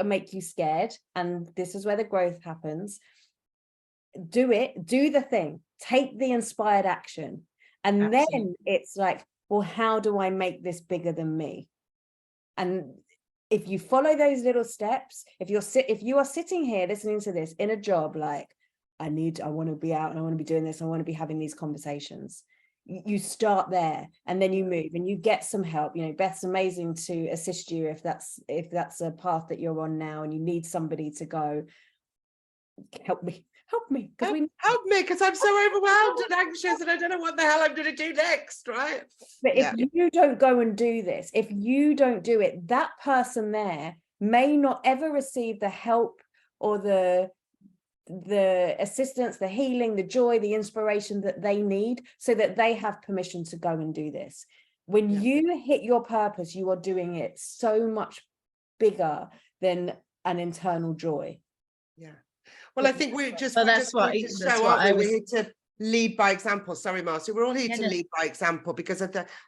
make you scared, and this is where the growth happens. Do the thing, take the inspired action, and then it's like, well, how do I make this bigger than me? And if you follow those little steps, if you are sitting here listening to this in a job, like, I want to be out and I want to be doing this, I want to be having these conversations, you start there, and then you move and you get some help. Beth's amazing to assist you if that's a path that you're on now and you need somebody to go, help me because I'm so overwhelmed and anxious and I don't know what the hell I'm going to do next, right? But if you don't go and do this, if you don't do it, that person there may not ever receive the help or the assistance, the healing, the joy, the inspiration that they need, so that they have permission to go and do this. When you hit your purpose, you are doing it so much bigger than an internal joy. Well, I think we're just, we're here to lead by example. Sorry, Marcia, we're all here to lead by example, because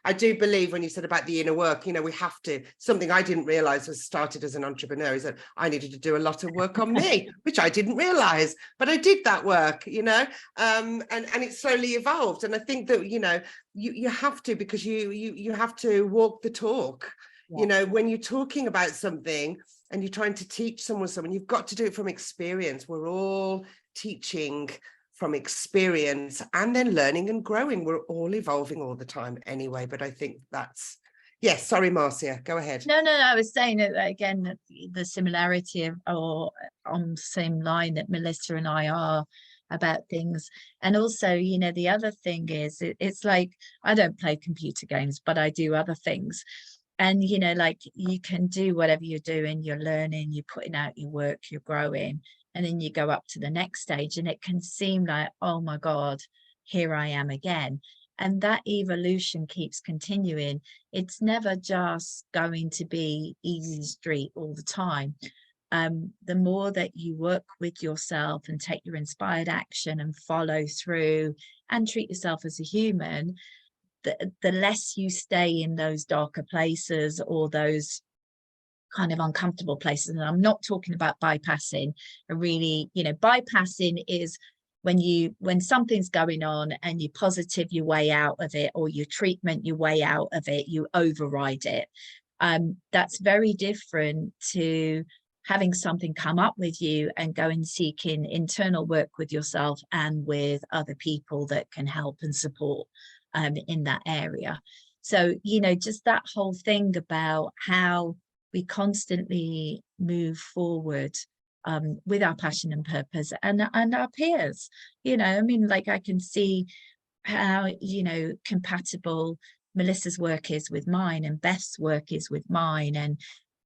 I do believe when you said about the inner work, we have to, something I didn't realize was started as an entrepreneur, is that I needed to do a lot of work on me, which I didn't realize, but I did that work, and it slowly evolved. And I think that, you have to, because you have to walk the talk. You know, when you're talking about something and you're trying to teach someone something, you've got to do it from experience. We're all teaching from experience and then learning and growing. We're all evolving all the time anyway, but I think that's, yes, sorry, Marcia, go ahead. No, I was saying that again, the similarity of, or on the same line that Melissa and I are about things. And also, you know, the other thing is, it's like, I don't play computer games, but I do other things. And, you know, like, you can do whatever you're doing, you're learning, you're putting out your work, you're growing, and then you go up to the next stage and it can seem like, oh my God, here I am again. And that evolution keeps continuing. It's never just going to be easy street all the time. The more that you work with yourself and take your inspired action and follow through and treat yourself as a human, the less you stay in those darker places or those kind of uncomfortable places. And I'm not talking about bypassing. Really, you know, bypassing is when something's going on and you positive your way out of it, or you treatment your way out of it, you override it. That's very different to having something come up with you and go and seeking internal work with yourself and with other people that can help and support in that area. So, you know, just that whole thing about how we constantly move forward with our passion and purpose and our peers. You know, I mean, like, I can see how, you know, compatible Melissa's work is with mine and Beth's work is with mine, and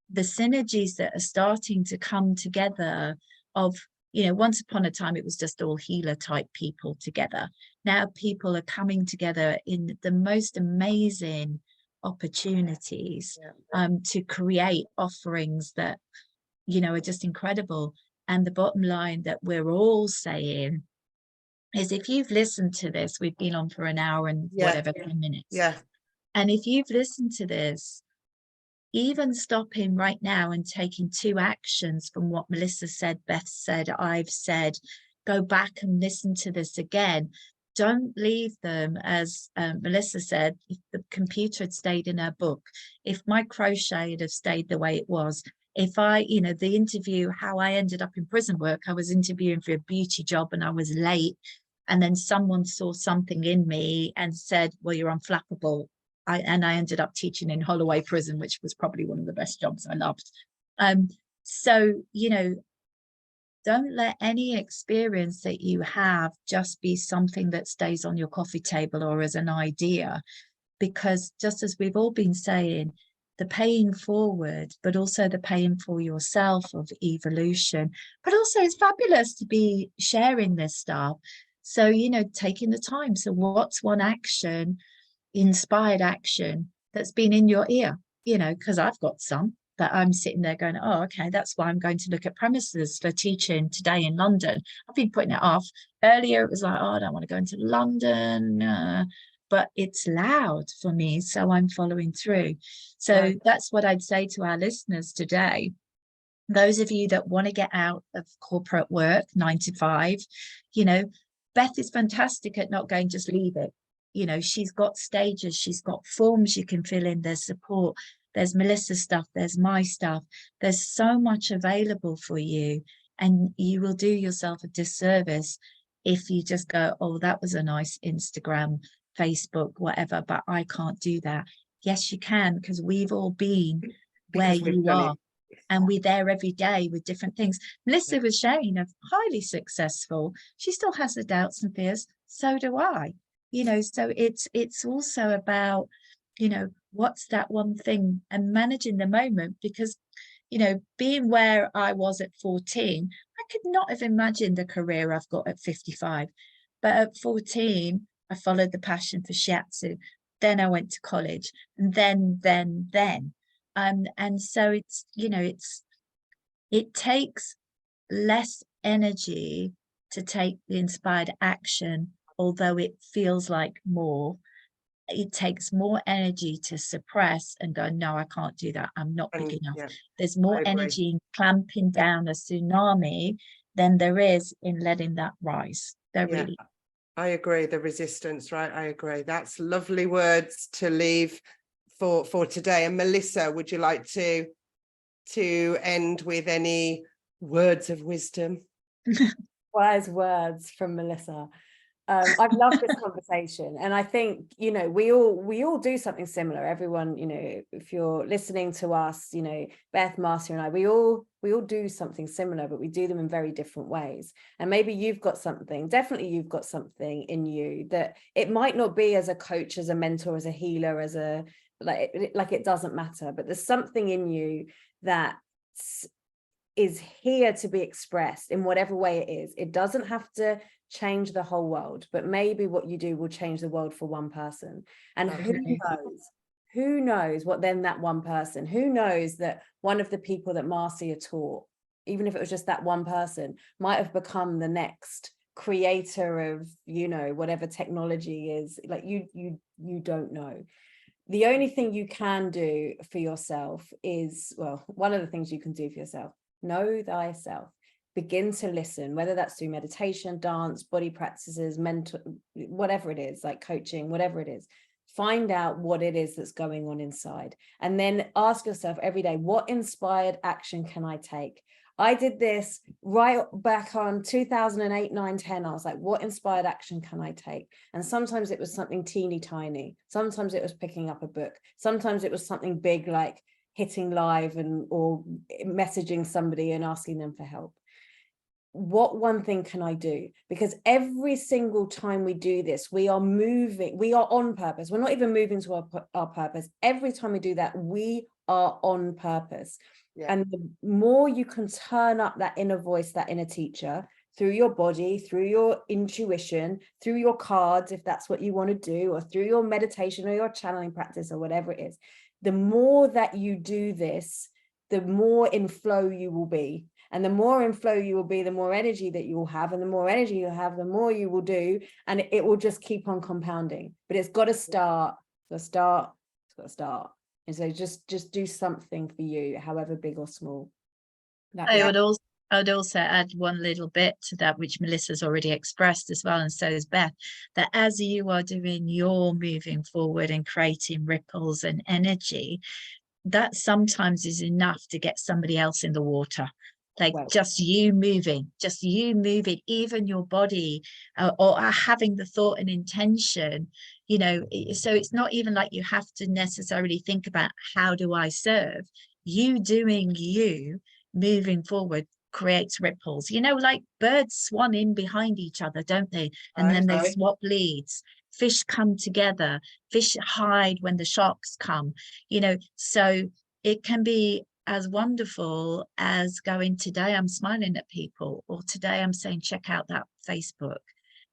the synergies that are starting to come together of, you know, once upon a time it was just all healer type people together. Now people are coming together in the most amazing opportunities to create offerings that, you know, are just incredible. And the bottom line that we're all saying is, if you've listened to this, we've been on for an hour and whatever, 10 minutes. And if you've listened to this, even stopping right now and taking 2 actions from what Melissa said, Beth said, I've said, go back and listen to this again. Don't leave them, as Melissa said, if the computer had stayed in her book, if my crochet had have stayed the way it was, if I, you know, the interview, how I ended up in prison work, I was interviewing for a beauty job and I was late. And then someone saw something in me and said, well, you're unflappable. And I ended up teaching in Holloway prison, which was probably one of the best jobs I loved. So, you know, don't let any experience that you have just be something that stays on your coffee table or as an idea, because just as we've all been saying, the paying forward, but also the paying for yourself of evolution, but also it's fabulous to be sharing this stuff. So, you know, taking the time. So what's one action, inspired action, that's been in your ear? You know, because I've got some that I'm sitting there going, oh, okay, that's why I'm going to look at premises for teaching today in London. I've been putting it off. Earlier it was like, oh, I don't want to go into London, but it's loud for me, so I'm following through. So that's what I'd say to our listeners today. Those of you that want to get out of corporate work, 9 to 5, you know, Beth is fantastic at not going, just leave it. You know, she's got stages, she's got forms you can fill in, there's support, there's Melissa's stuff, there's my stuff, there's so much available for you, and you will do yourself a disservice if you just go, oh, that was a nice Instagram, Facebook, whatever, but I can't do that. Yes, you can, because we've all been where you are, and we're there every day with different things. Melissa was sharing of highly successful. She still has the doubts and fears. So do I. You know, so it's also about, you know, what's that one thing, and managing the moment, because, you know, being where I was at 14, I could not have imagined the career I've got at 55. But at 14, I followed the passion for shiatsu. Then I went to college, and then. And so it's, you know, it takes less energy to take the inspired action, although it feels like more. It takes more energy to suppress and go, no, I can't do that, I'm not big enough. There's more energy in clamping down a tsunami than there is in letting that rise. Really, I agree. The resistance, right? I agree. That's lovely words to leave for today. And Melissa, would you like to end with any words of wisdom? Wise words from Melissa. I've loved this conversation, and I think, you know, we all do something similar. Everyone, you know, if you're listening to us, you know, Beth, Marcia and I, we all do something similar, but we do them in very different ways. And maybe you've got something, definitely you've got something in you that it might not be as a coach, as a mentor, as a healer, as a like it doesn't matter, but there's something in you that is here to be expressed in whatever way it is. It doesn't have to change the whole world, but maybe what you do will change the world for one person. And who knows what then that one person, who knows that one of the people that Marcia taught, even if it was just that one person, might have become the next creator of, you know, whatever technology is. Like you don't know. The only thing you can do for yourself is, well, one of the things you can do for yourself, know thyself. Begin to listen, whether that's through meditation, dance, body practices, mental, whatever it is, like coaching, whatever it is. Find out what it is that's going on inside. And then ask yourself every day, what inspired action can I take? I did this right back on 2008, 9, 10. I was like, what inspired action can I take? And sometimes it was something teeny tiny. Sometimes it was picking up a book. Sometimes it was something big like hitting live or messaging somebody and asking them for help. What one thing can I do? Because every single time we do this, we are moving, we are on purpose. We're not even moving to our purpose. Every time we do that, we are on purpose. Yeah. And the more you can turn up that inner voice, that inner teacher, through your body, through your intuition, through your cards, if that's what you want to do, or through your meditation or your channeling practice or whatever it is, the more that you do this, the more in flow you will be. And the more in flow you will be, the more energy that you will have. And the more energy you have, the more you will do. And it will just keep on compounding. But it's got to start. It's got to start. And so just do something for you, however big or small. I would also add one little bit to that, which Melissa's already expressed as well, and so has Beth, that as you are doing your moving forward and creating ripples and energy, that sometimes is enough to get somebody else in the water. Like just you moving, even your body, or having the thought and intention, you know. So it's not even like you have to necessarily think about how do I serve. You doing you, moving forward, creates ripples, you know, like birds swan in behind each other, don't they? And then they swap leads. Fish come together, fish hide when the sharks come, you know. So it can be as wonderful as going, today I'm smiling at people, or today I'm saying check out that Facebook.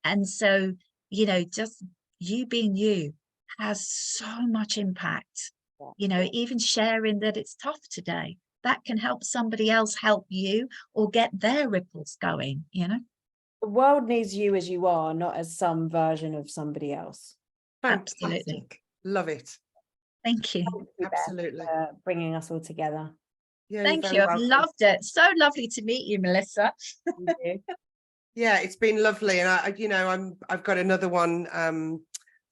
And so, you know, just you being you has so much impact. You know, even sharing that it's tough today, that can help somebody else help you or get their ripples going, you know. The world needs you as you are, not as some version of somebody else. Fantastic. Absolutely. Love it. Thank you. Absolutely. For bringing us all together. Yeah, thank you. I've loved it. So lovely to meet you, Melissa. Thank you. Yeah, it's been lovely. And you know, I've got another one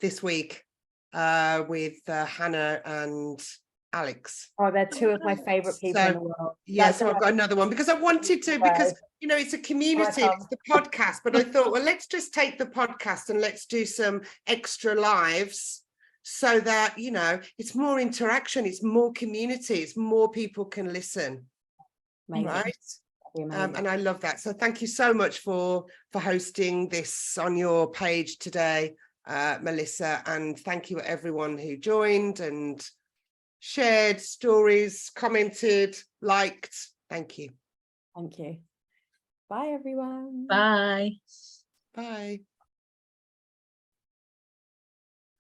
this week with Hannah and Alex. Oh, they're two of my favorite people in the world. Yeah, so I've got another one because I wanted to, because, you know, it's a community, it's the podcast, but I thought, well, let's just take the podcast and let's do some extra lives so that, you know, it's more interaction, it's more community, it's more people can listen. Amazing. Right? And I love that. So thank you so much for hosting this on your page today, Melissa, and thank you everyone who joined and shared stories, commented, liked. Thank you. Thank you. Bye, everyone. Bye. Bye.